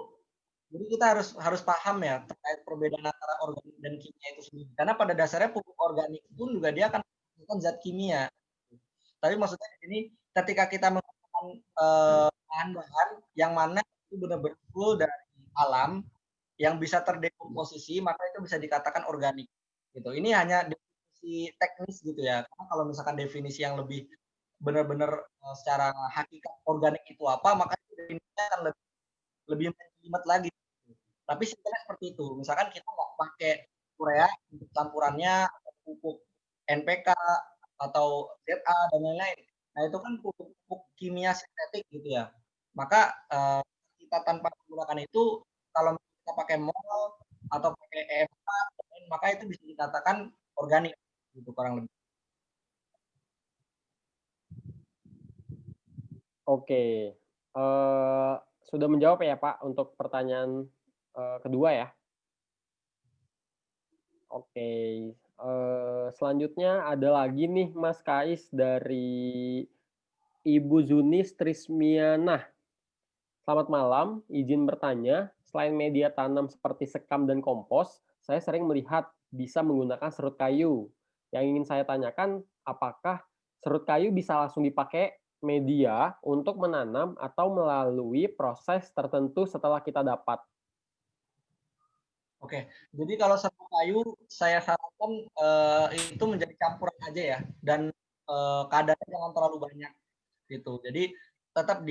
jadi kita harus paham ya terkait perbedaan antara organik dan kimia itu sendiri. Karena pada dasarnya pupuk organik pun juga dia akan menggunakan zat kimia. Tapi maksudnya di sini ketika kita menggunakan bahan-bahan yang mana itu benar-benar full dari alam yang bisa terdekomposisi, maka itu bisa dikatakan organik. Gitu. Ini hanya definisi teknis gitu ya. Karena kalau misalkan definisi yang lebih benar-benar secara hakikat organik itu apa, maka definisinya akan lebih menjelimet lagi. Tapi sebenarnya seperti itu. Misalkan kita nggak pakai urea untuk campurannya, atau pupuk NPK atau ZA dan lain-lain. Nah itu kan pupuk kimia sintetik gitu ya. Maka kita tanpa menggunakan itu, kalau kita pakai mol atau pakai EM4, maka itu bisa dikatakan organik gitu kurang lebih. Oke, sudah menjawab ya Pak untuk pertanyaan kedua ya. Oke, selanjutnya ada lagi nih Mas Kais dari Ibu Zunis Trismianah. Selamat malam, izin bertanya, selain media tanam seperti sekam dan kompos, saya sering melihat bisa menggunakan serut kayu. Yang ingin saya tanyakan, apakah serut kayu bisa langsung dipakai media untuk menanam atau melalui proses tertentu setelah kita dapat? Oke, jadi kalau serut kayu saya sarankan itu menjadi campuran aja ya, dan kadarnya jangan terlalu banyak gitu. Jadi tetap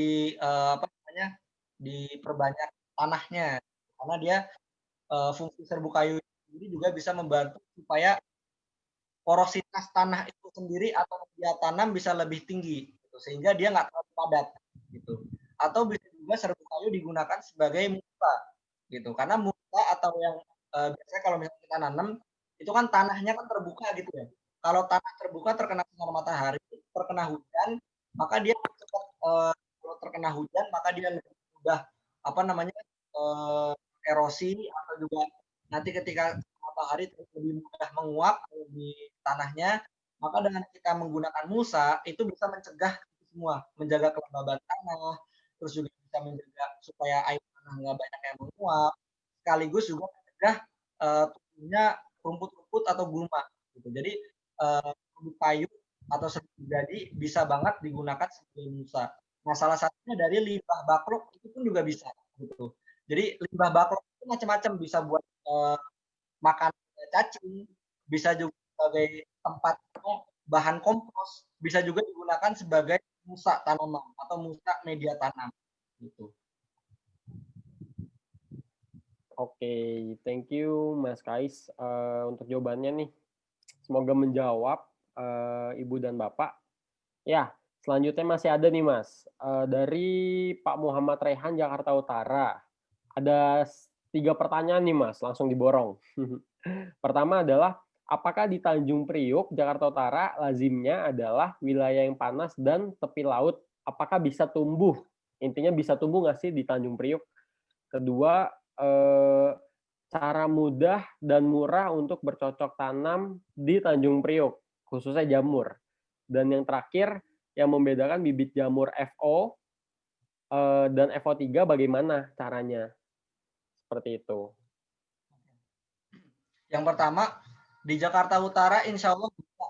diperbanyak tanahnya, karena dia fungsi serbuk kayu ini juga bisa membantu supaya porositas tanah itu sendiri atau media tanam bisa lebih tinggi, gitu, sehingga dia nggak terlalu padat gitu. Atau bisa juga serbuk kayu digunakan sebagai mulsa gitu, karena mulsa atau yang biasanya kalau misalnya kita nanam itu kan tanahnya kan terbuka gitu ya. Kalau tanah terbuka terkena sinar matahari, terkena hujan, maka dia cepat kalau terkena hujan maka dia lebih mudah erosi, atau juga nanti ketika matahari lebih mudah menguap di tanahnya, maka dengan kita menggunakan mulsa itu bisa mencegah itu semua, menjaga kelembaban tanah, terus juga bisa menjaga supaya air tanah nggak banyak yang menguap, sekaligus juga mencegah tumbuhnya rumput-rumput atau gulma gitu. Jadi serbuk kayu atau serbuk jadi bisa banget digunakan sebagai mulsa. Nah, salah satunya dari limbah baklok itu pun juga bisa gitu. Jadi limbah baklok itu macam-macam, bisa buat makan cacing, bisa juga sebagai tempat bahan kompos, bisa juga digunakan sebagai mulsa tanaman atau mulsa media tanam gitu. Oke, thank you Mas Kais untuk jawabannya nih. Semoga menjawab Ibu dan Bapak. Ya, selanjutnya masih ada nih Mas. Dari Pak Muhammad Rehan Jakarta Utara. Ada 3 pertanyaan nih Mas, langsung diborong. Pertama adalah, apakah di Tanjung Priuk, Jakarta Utara, lazimnya adalah wilayah yang panas dan tepi laut? Apakah bisa tumbuh? Intinya bisa tumbuh nggak sih di Tanjung Priuk? Kedua, cara mudah dan murah untuk bercocok tanam di Tanjung Priuk, khususnya jamur. Dan yang terakhir, yang membedakan bibit jamur FO dan FO3 bagaimana caranya? Seperti itu. Yang pertama, di Jakarta Utara insya Allah bisa.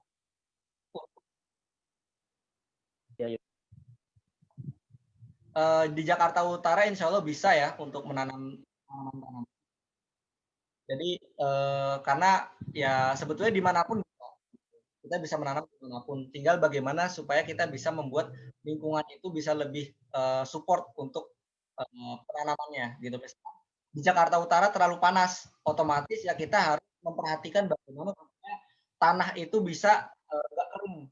Di Jakarta Utara insya Allah bisa ya untuk menanam tanaman. Jadi karena ya sebetulnya dimanapun kita bisa menanam dimanapun. Tinggal bagaimana supaya kita bisa membuat lingkungan itu bisa lebih support untuk penanamannya gitu. Misalnya di Jakarta Utara terlalu panas, otomatis ya kita harus memperhatikan bagaimana tanah itu bisa nggak kering.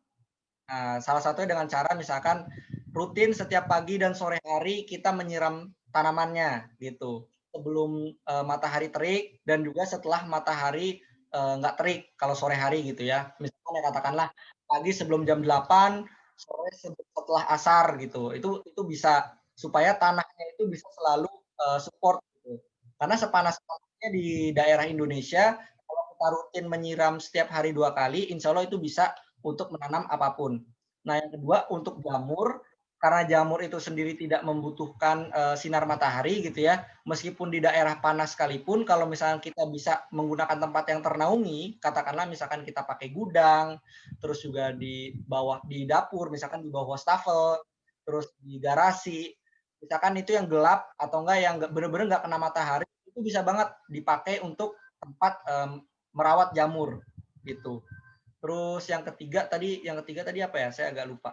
Nah, salah satunya dengan cara misalkan rutin setiap pagi dan sore hari kita menyiram tanamannya gitu. Sebelum matahari terik dan juga setelah matahari nggak terik kalau sore hari gitu ya. Misalkan ya katakanlah pagi sebelum jam 8, sore setelah asar gitu. Itu bisa supaya tanahnya itu bisa selalu support gitu. Karena sepanas-panasnya di daerah Indonesia kalau kita rutin menyiram setiap hari 2 kali, insya Allah itu bisa untuk menanam apapun. Nah, yang kedua untuk jamur, karena jamur itu sendiri tidak membutuhkan sinar matahari gitu ya. Meskipun di daerah panas sekalipun, kalau misalnya kita bisa menggunakan tempat yang ternaungi, katakanlah misalkan kita pakai gudang, terus juga di bawah di dapur, misalkan di bawah wastafel, terus di garasi, misalkan itu yang gelap atau enggak yang benar-benar nggak kena matahari, itu bisa banget dipakai untuk tempat merawat jamur gitu. Terus yang ketiga tadi apa ya? Saya agak lupa.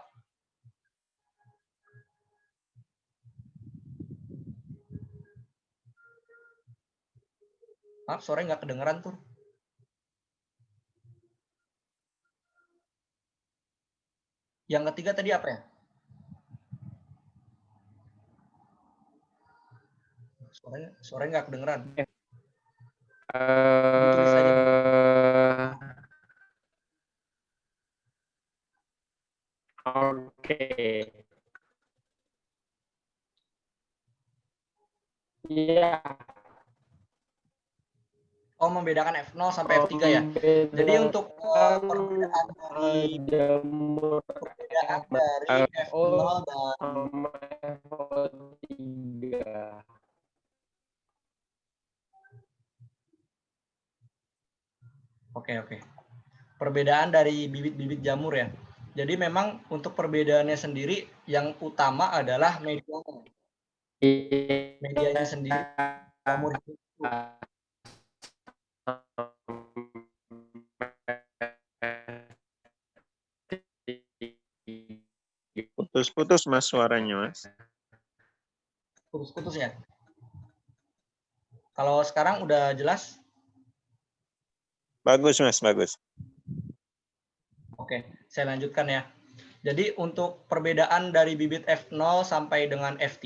Maaf, sore nggak kedengeran tuh. Yang ketiga tadi apa ya? Sore nggak kedengeran. Ditulis aja. Oke. Iya. Oh, membedakan F0 sampai F3 ya. Jadi untuk perbedaan dari F0 dan F3. Oke. Perbedaan dari bibit-bibit jamur ya. Jadi memang untuk perbedaannya sendiri yang utama adalah medianya. Medianya sendiri jamur itu. Putus-putus Mas suaranya Mas. Putus-putus ya. Kalau sekarang udah jelas? Bagus Mas, bagus. Oke, saya lanjutkan ya. Jadi untuk perbedaan dari bibit F0 sampai dengan F3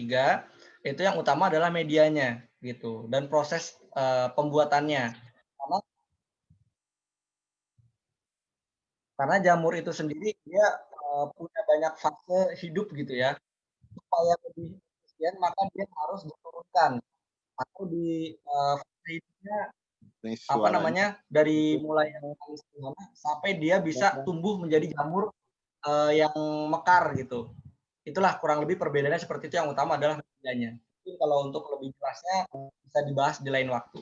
itu yang utama adalah medianya gitu dan proses pembuatannya. Karena jamur itu sendiri dia punya banyak fase hidup gitu ya. Supaya lebih efisien maka dia harus diturunkan atau di fase hidupnya dari mulai yang paling sederhana sampai dia bisa tumbuh menjadi jamur yang mekar gitu. Itulah kurang lebih perbedaannya seperti itu, yang utama adalah medianya. Mungkin kalau untuk lebih jelasnya bisa dibahas di lain waktu.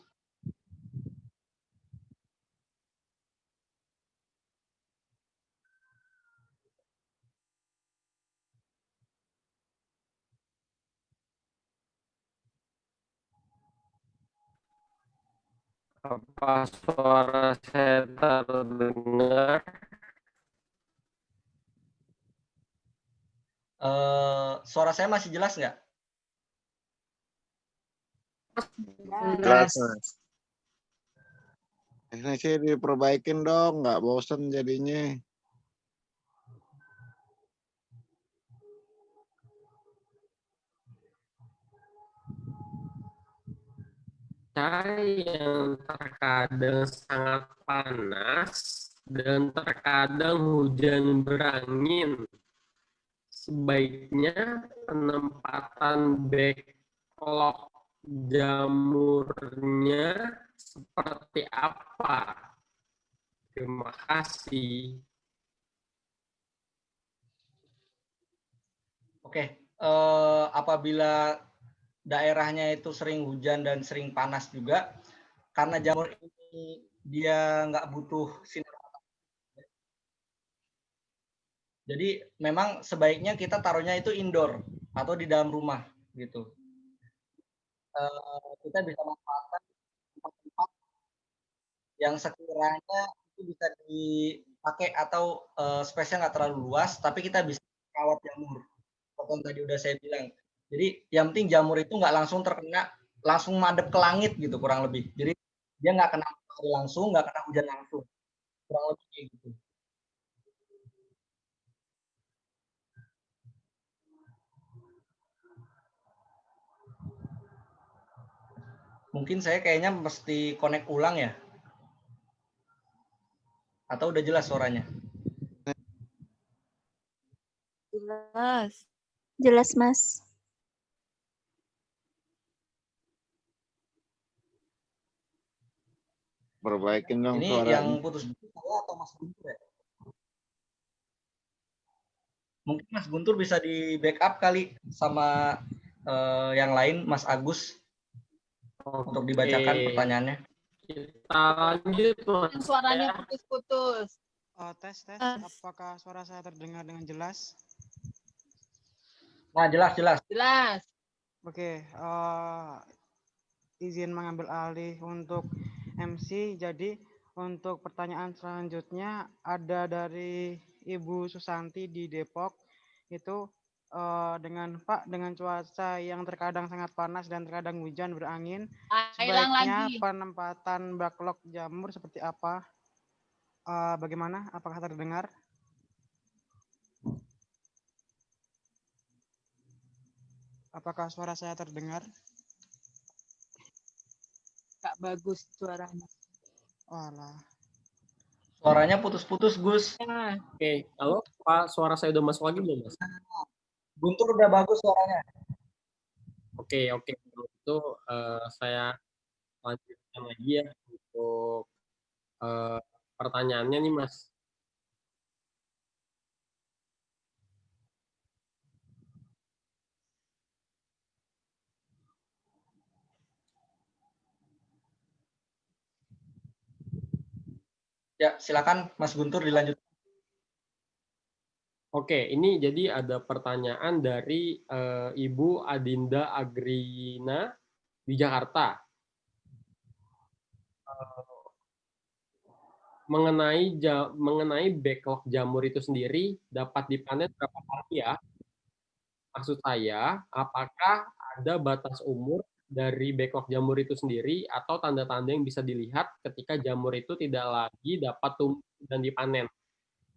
Apa suara saya terdengar? Suara saya masih jelas nggak? Jelas Mas. Ini sih diperbaikin dong, nggak bosen jadinya. Yang terkadang sangat panas dan terkadang hujan berangin. Sebaiknya penempatan backlog jamurnya seperti apa? Terima kasih. Oke, apabila daerahnya itu sering hujan dan sering panas juga, karena jamur ini dia nggak butuh sinar matahari. Jadi memang sebaiknya kita taruhnya itu indoor atau di dalam rumah gitu. Kita bisa manfaatkan tempat-tempat yang sekiranya itu bisa dipakai atau space-nya nggak terlalu luas, tapi kita bisa rawat jamur. Seperti yang tadi udah saya bilang. Jadi yang penting jamur itu nggak langsung terkena, langsung madep ke langit gitu kurang lebih. Jadi dia nggak kena matahari langsung, nggak kena hujan langsung. Kurang lebih kayak gitu. Mungkin saya kayaknya mesti connect ulang ya. Atau udah jelas suaranya? Jelas. Jelas, Mas. Perbaikin dong Ini suaranya. yang putus-putus saya atau Mas Guntur ya? Mungkin Mas Guntur bisa di backup kali sama yang lain, Mas Agus, untuk dibacakan pertanyaannya. Kita lanjut, Mas. Suaranya putus-putus. Tes. Apakah suara saya terdengar dengan jelas? Nah, jelas. Jelas. Oke, izin mengambil alih untuk MC. Jadi untuk pertanyaan selanjutnya ada dari Ibu Susanti di Depok. Itu dengan cuaca yang terkadang sangat panas dan terkadang hujan berangin, sebaiknya penempatan backlog jamur seperti apa? Bagaimana? Apakah terdengar? Apakah suara saya terdengar? Gak bagus suaranya. Walah. Suaranya putus-putus, Gus. Oke, halo Pak, suara saya udah masuk lagi belum, Mas? Guntur udah bagus suaranya. Oke. Kalau itu saya lanjutkan lagi ya untuk pertanyaannya nih, Mas. Ya, silakan Mas Guntur dilanjut. Oke, ini jadi ada pertanyaan dari Ibu Adinda Agrina di Jakarta. Mengenai backlog jamur itu sendiri dapat dipanen berapa kali ya? Maksud saya, apakah ada batas umur dari backlog jamur itu sendiri atau tanda-tanda yang bisa dilihat ketika jamur itu tidak lagi dapat tumbuh dan dipanen?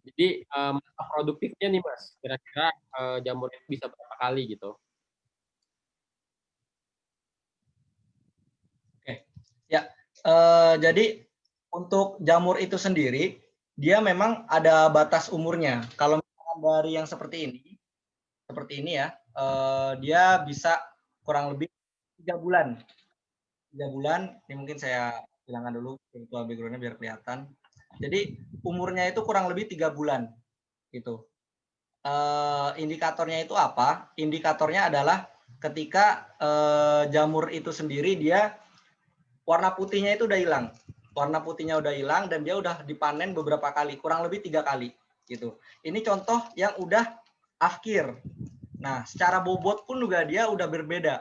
Jadi masa produktifnya nih Mas, kira-kira jamur itu bisa berapa kali gitu? Oke, ya. Jadi untuk jamur itu sendiri, dia memang ada batas umurnya. Kalau misalkan dari yang seperti ini ya, dia bisa kurang lebih 3 bulan. 3 bulan, ini mungkin saya hilangkan dulu virtual background-nya biar kelihatan. Jadi umurnya itu kurang lebih 3 bulan gitu. Indikatornya itu apa? Indikatornya adalah ketika jamur itu sendiri dia warna putihnya itu udah hilang. Warna putihnya udah hilang dan dia udah dipanen beberapa kali, kurang lebih 3 kali gitu. Ini contoh yang udah afkir. Nah, secara bobot pun juga dia udah berbeda.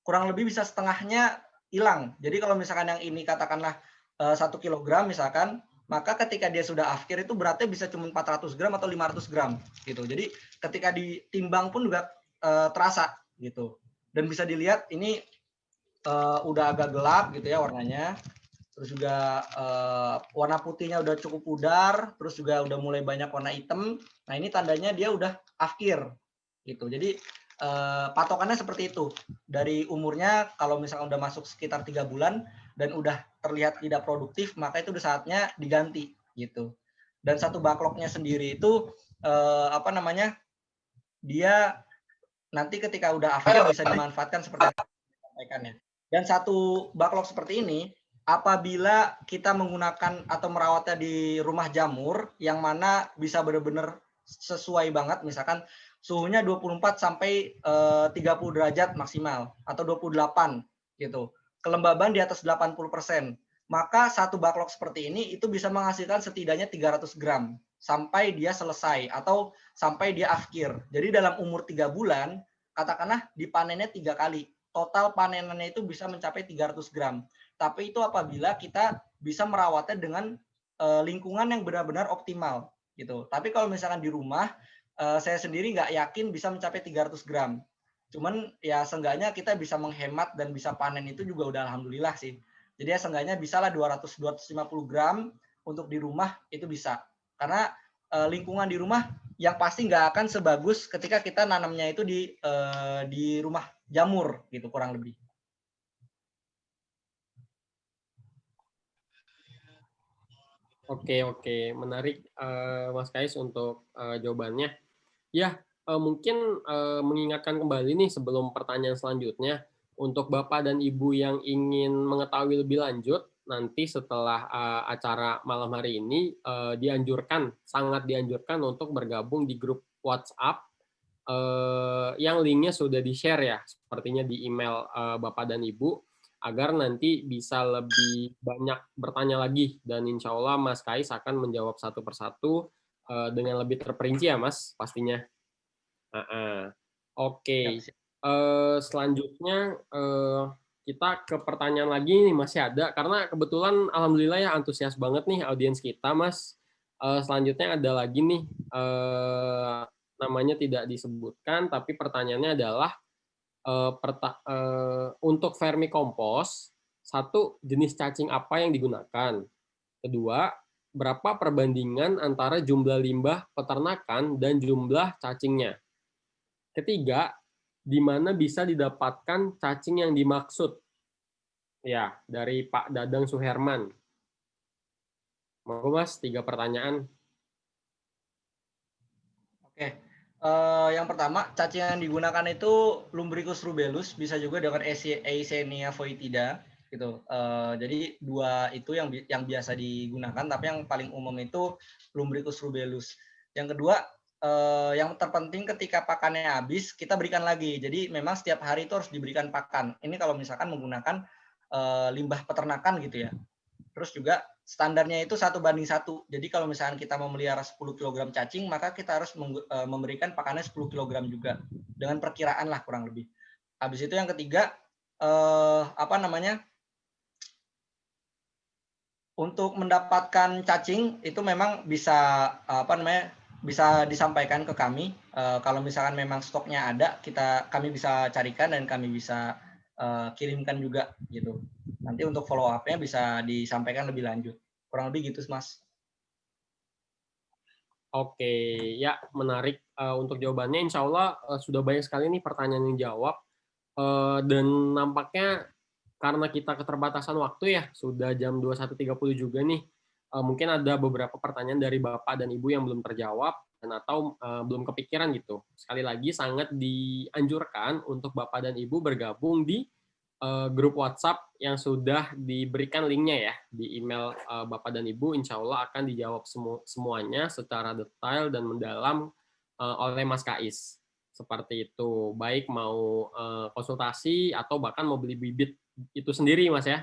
Kurang lebih bisa setengahnya hilang. Jadi kalau misalkan yang ini katakanlah 1 kilogram misalkan, maka ketika dia sudah afkir itu beratnya bisa cuma 400 gram atau 500 gram gitu. Jadi ketika ditimbang pun juga terasa gitu. Dan bisa dilihat ini udah agak gelap gitu ya warnanya. Terus juga warna putihnya udah cukup pudar, terus juga udah mulai banyak warna hitam. Nah, ini tandanya dia udah afkir gitu. Jadi patokannya seperti itu. Dari umurnya kalau misalnya udah masuk sekitar 3 bulan dan udah terlihat tidak produktif, maka itu udah saatnya diganti gitu. Dan satu backlognya sendiri itu dia nanti ketika udah afkir bisa dimanfaatkan seperti yang disampaikannya. Dan satu backlog seperti ini apabila kita menggunakan atau merawatnya di rumah jamur yang mana bisa benar-benar sesuai banget, misalkan suhunya 24 sampai 30 derajat maksimal atau 28 gitu. Kelembaban di atas 80%. Maka satu backlog seperti ini itu bisa menghasilkan setidaknya 300 gram sampai dia selesai atau sampai dia afkir. Jadi dalam umur 3 bulan, katakanlah dipanennya 3 kali. Total panenannya itu bisa mencapai 300 gram. tapi itu apabila kita bisa merawatnya dengan lingkungan yang benar-benar optimal gitu. Tapi kalau misalkan di rumah, saya sendiri nggak yakin bisa mencapai 300 gram. Cuman ya seenggaknya kita bisa menghemat dan bisa panen itu juga udah alhamdulillah sih. Jadi ya seenggaknya bisalah 200-250 gram untuk di rumah itu bisa. Karena lingkungan di rumah yang pasti nggak akan sebagus ketika kita nanamnya itu di rumah jamur gitu kurang lebih. Oke, menarik Mas Kais untuk jawabannya. Ya, mungkin mengingatkan kembali nih sebelum pertanyaan selanjutnya, untuk Bapak dan Ibu yang ingin mengetahui lebih lanjut, nanti setelah acara malam hari ini, sangat dianjurkan untuk bergabung di grup WhatsApp yang linknya sudah di-share ya, sepertinya di email Bapak dan Ibu, agar nanti bisa lebih banyak bertanya lagi, dan insya Allah Mas Kais akan menjawab satu persatu dengan lebih terperinci ya Mas, pastinya. Oke. Selanjutnya kita ke pertanyaan lagi nih, masih ada, karena kebetulan alhamdulillah ya antusias banget nih audiens kita Mas. Selanjutnya ada lagi nih, namanya tidak disebutkan, tapi pertanyaannya adalah untuk vermicompost, satu, jenis cacing apa yang digunakan? Kedua, berapa perbandingan antara jumlah limbah peternakan dan jumlah cacingnya? Ketiga, di mana bisa didapatkan cacing yang dimaksud? Ya, dari Pak Dadang Suherman. Monggo Mas, 3 pertanyaan. Oke. Yang pertama, cacing yang digunakan itu Lumbricus rubellus, bisa juga dengan Eisenia foetida gitu. Jadi 2 itu yang biasa digunakan, tapi yang paling umum itu Lumbricus rubellus. Yang kedua, yang terpenting ketika pakannya habis, kita berikan lagi. Jadi memang setiap hari itu harus diberikan pakan. Ini kalau misalkan menggunakan limbah peternakan gitu ya. Terus juga standarnya itu 1:1. Jadi kalau misalkan kita memelihara 10 kg cacing, maka kita harus memberikan pakannya 10 kg juga. Dengan perkiraan lah kurang lebih. Habis itu yang ketiga, untuk mendapatkan cacing itu memang bisa bisa disampaikan ke kami. Kalau misalkan memang stoknya ada, kami bisa carikan dan kami bisa kirimkan juga gitu. Nanti untuk follow up-nya bisa disampaikan lebih lanjut. Kurang lebih gitu, Mas. Oke, ya menarik untuk jawabannya. Insya Allah sudah banyak sekali nih pertanyaan yang dijawab. Dan nampaknya karena kita keterbatasan waktu ya, sudah jam 21.30 juga nih. Mungkin ada beberapa pertanyaan dari Bapak dan Ibu yang belum terjawab dan atau belum kepikiran gitu. Sekali lagi sangat dianjurkan untuk Bapak dan Ibu bergabung di grup WhatsApp yang sudah diberikan linknya ya di email Bapak dan Ibu. Insya Allah akan dijawab semuanya secara detail dan mendalam oleh Mas Kais. Seperti itu. Baik mau konsultasi atau bahkan mau beli bibit itu sendiri Mas ya.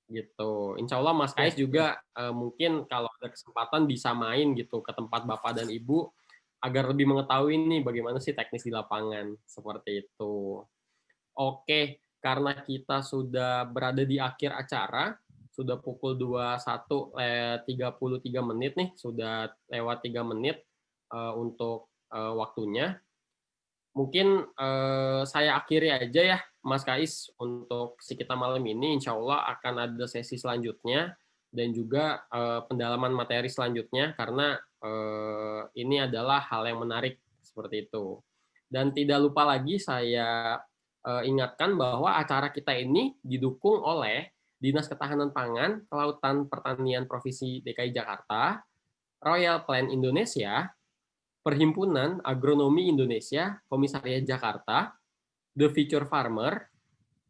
Gitu. Insya Allah Mas Kais juga mungkin kalau ada kesempatan bisa main gitu ke tempat Bapak dan Ibu agar lebih mengetahui nih bagaimana sih teknis di lapangan. Seperti itu. Oke. Karena kita sudah berada di akhir acara, sudah pukul 21.33 menit nih, sudah lewat 3 menit untuk waktunya. Mungkin saya akhiri aja ya, Mas Kais, untuk si kita malam ini. Insya Allah akan ada sesi selanjutnya dan juga pendalaman materi selanjutnya, karena ini adalah hal yang menarik seperti itu. Dan tidak lupa lagi saya ingatkan bahwa acara kita ini didukung oleh Dinas Ketahanan Pangan, Kelautan Pertanian Provinsi DKI Jakarta, Royal Plan Indonesia, Perhimpunan Agronomi Indonesia, Komisariat Jakarta, The Future Farmer,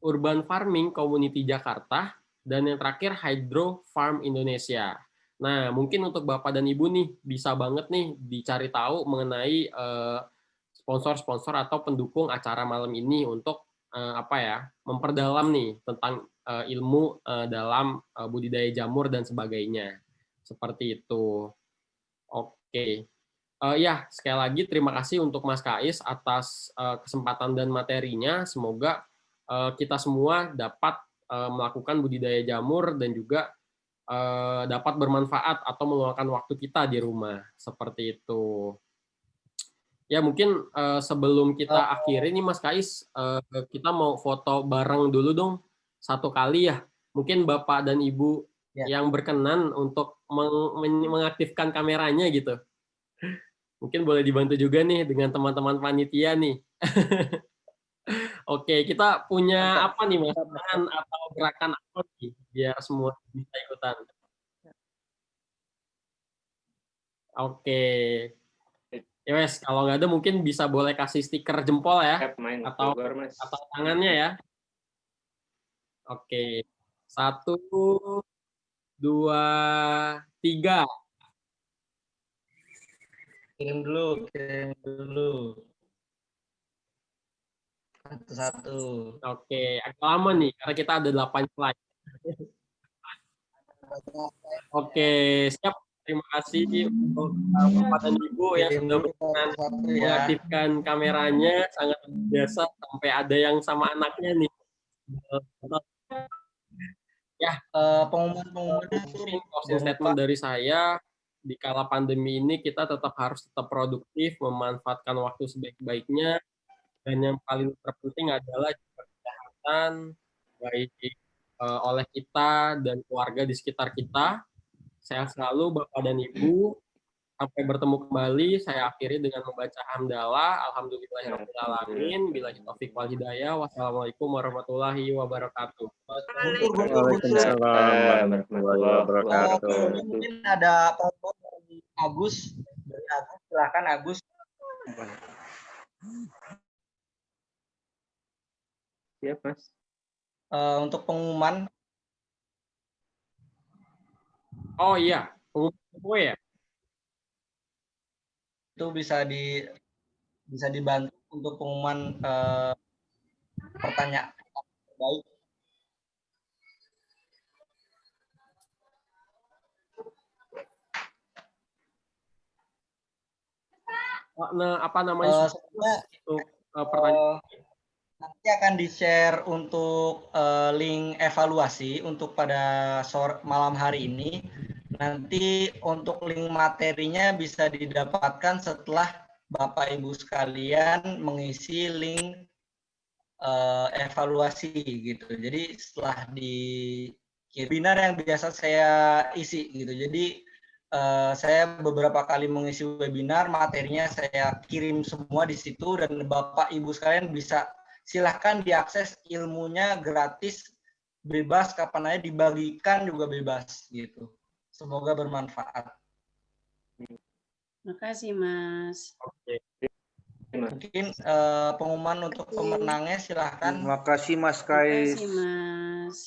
Urban Farming Community Jakarta, dan yang terakhir Hydro Farm Indonesia. Nah, mungkin untuk Bapak dan Ibu nih, bisa banget nih dicari tahu mengenai sponsor-sponsor atau pendukung acara malam ini untuk memperdalam nih tentang ilmu dalam budidaya jamur dan sebagainya. Seperti itu. Oke. Ya, sekali lagi terima kasih untuk Mas Kais atas kesempatan dan materinya. Semoga kita semua dapat melakukan budidaya jamur dan juga dapat bermanfaat atau meluangkan waktu kita di rumah seperti itu. Ya mungkin sebelum kita akhiri nih Mas Kais, kita mau foto bareng dulu dong satu kali ya. Mungkin Bapak dan Ibu yang berkenan untuk mengaktifkan kameranya gitu. Mungkin boleh dibantu juga nih dengan teman-teman panitia nih. Oke, kita punya apa nih Mas? Tangan atau gerakan apa nih biar semua bisa ikutan? Oke. Ya wes, kalau nggak ada mungkin bisa boleh kasih stiker jempol ya, atau tangannya ya. Oke, 1, 2, 3. Kirim dulu. Satu-satu. Oke, agak lama nih karena kita ada 8 slide. Oke, siap. Terima kasih untuk Bapak dan Ibu yang sudah berkenan mengaktifkan kameranya, sangat biasa sampai ada yang sama anaknya nih. Ya, pengumuman closing statement dari saya, di kala pandemi ini kita tetap produktif, memanfaatkan waktu sebaik-baiknya, dan yang paling terpenting adalah kesehatan baik oleh kita dan keluarga di sekitar kita. Sehat selalu Bapak dan Ibu. Sampai bertemu kembali. Saya akhiri dengan membaca hamdalah. Alhamdulillahirrahmanirrahim. Billahi taufiq wal hidayah. Wassalamualaikum warahmatullahi wabarakatuh. Waalaikumsalam warahmatullahi wabarakatuh. Mungkin ada pertanyaan dari Agus. Silakan Agus. Siap, Mas. Untuk pengumuman. Oh iya, pengumuman ya. Itu bisa dibantu untuk pengumuman pertanyaan baik. Nah, apa namanya? Untuk pertanyaan. Nanti akan di-share untuk link evaluasi untuk pada malam hari ini. Nanti untuk link materinya bisa didapatkan setelah Bapak Ibu sekalian mengisi link evaluasi gitu. Jadi setelah di webinar yang biasa saya isi gitu. Jadi saya beberapa kali mengisi webinar, materinya saya kirim semua di situ dan Bapak Ibu sekalian bisa silahkan diakses ilmunya gratis, bebas, kapan aja dibagikan juga bebas gitu. Semoga bermanfaat. Terima kasih Mas. Oke. Mungkin pengumuman untuk pemenangnya silahkan. Terima kasih Mas Kais. Terima kasih Mas.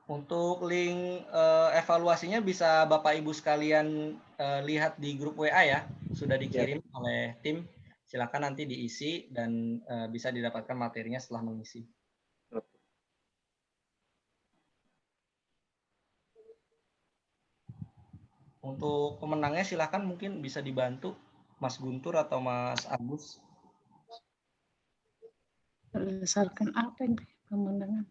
Untuk link evaluasinya bisa Bapak Ibu sekalian lihat di grup WA ya, sudah dikirim oleh tim. Silakan nanti diisi dan bisa didapatkan materinya setelah mengisi. Untuk pemenangnya silakan mungkin bisa dibantu Mas Guntur atau Mas Agus. Berdasarkan apa yang pemenangan?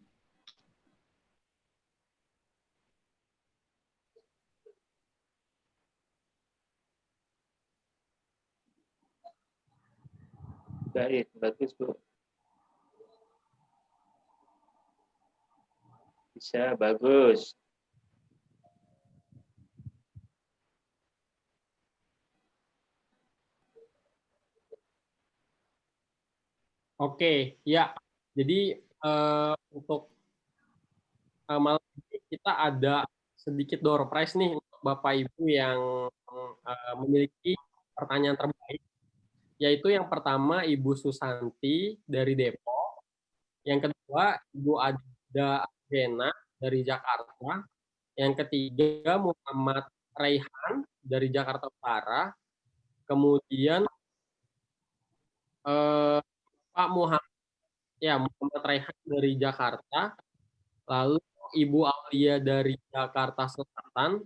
Baik, bagus Bu. Bisa, bagus. Oke, ya. Jadi untuk malam ini kita ada sedikit door prize nih untuk Bapak Ibu yang memiliki pertanyaan terbaik, yaitu yang pertama Ibu Susanti dari Depok, yang kedua Ibu Adi Gena dari Jakarta. Yang ketiga Muhammad Raihan dari Jakarta Utara. Kemudian Pak Muhammad Raihan dari Jakarta. Lalu Ibu Aulia dari Jakarta Selatan.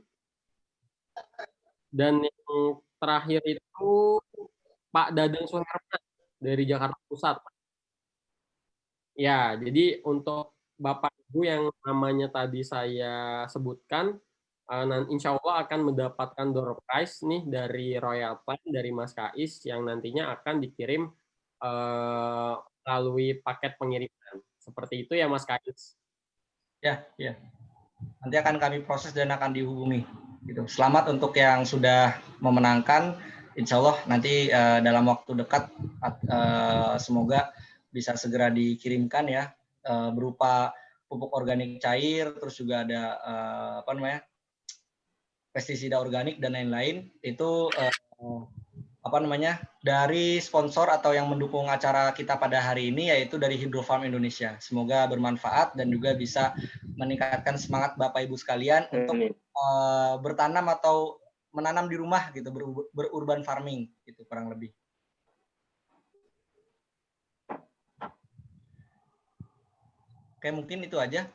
Dan yang terakhir itu Pak Dadan Suherman dari Jakarta Pusat. Ya, jadi untuk Bapak Ibu yang namanya tadi saya sebutkan, insya Allah akan mendapatkan door prize nih dari Royal Plan, dari Mas Kais, yang nantinya akan dikirim melalui paket pengiriman. Seperti itu ya Mas Kais? Ya. Nanti akan kami proses dan akan dihubungi. Gitu. Selamat untuk yang sudah memenangkan. Insya Allah nanti dalam waktu dekat semoga bisa segera dikirimkan ya, berupa pupuk organik cair, terus juga ada pestisida organik dan lain-lain. Itu dari sponsor atau yang mendukung acara kita pada hari ini, yaitu dari Hydrofarm Indonesia. Semoga bermanfaat dan juga bisa meningkatkan semangat Bapak Ibu sekalian untuk bertanam atau menanam di rumah gitu, berurban farming gitu kurang lebih. Oke, mungkin itu aja,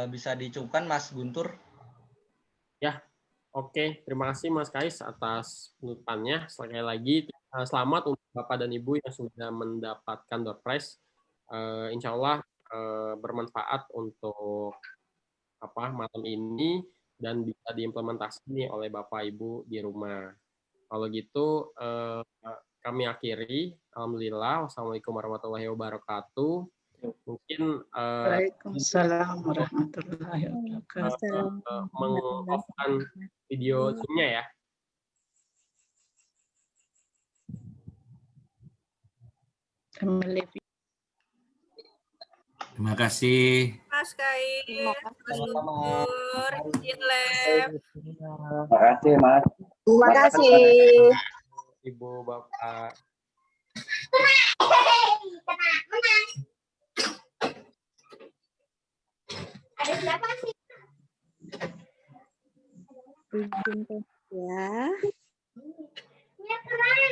bisa dicukupkan Mas Guntur. Ya, oke. Terima kasih Mas Kais atas penutupannya. Sekali lagi selamat untuk Bapak dan Ibu yang sudah mendapatkan door prize. Insya Allah bermanfaat untuk malam ini dan bisa diimplementasi oleh Bapak Ibu di rumah. Kalau gitu kami akhiri. Alhamdulillah. Wassalamualaikum warahmatullahi wabarakatuh. Mungkin Waalaikumsalam warahmatullahi wabarakatuh. meng-off-kan video Zoom-nya ya. Terima kasih. Mas Kais, Mas Guntur, Lab. Terima kasih, Mas. Terima kasih. Ibu, Bapak. Ada siapa sih? Izin ya. Ya, keren.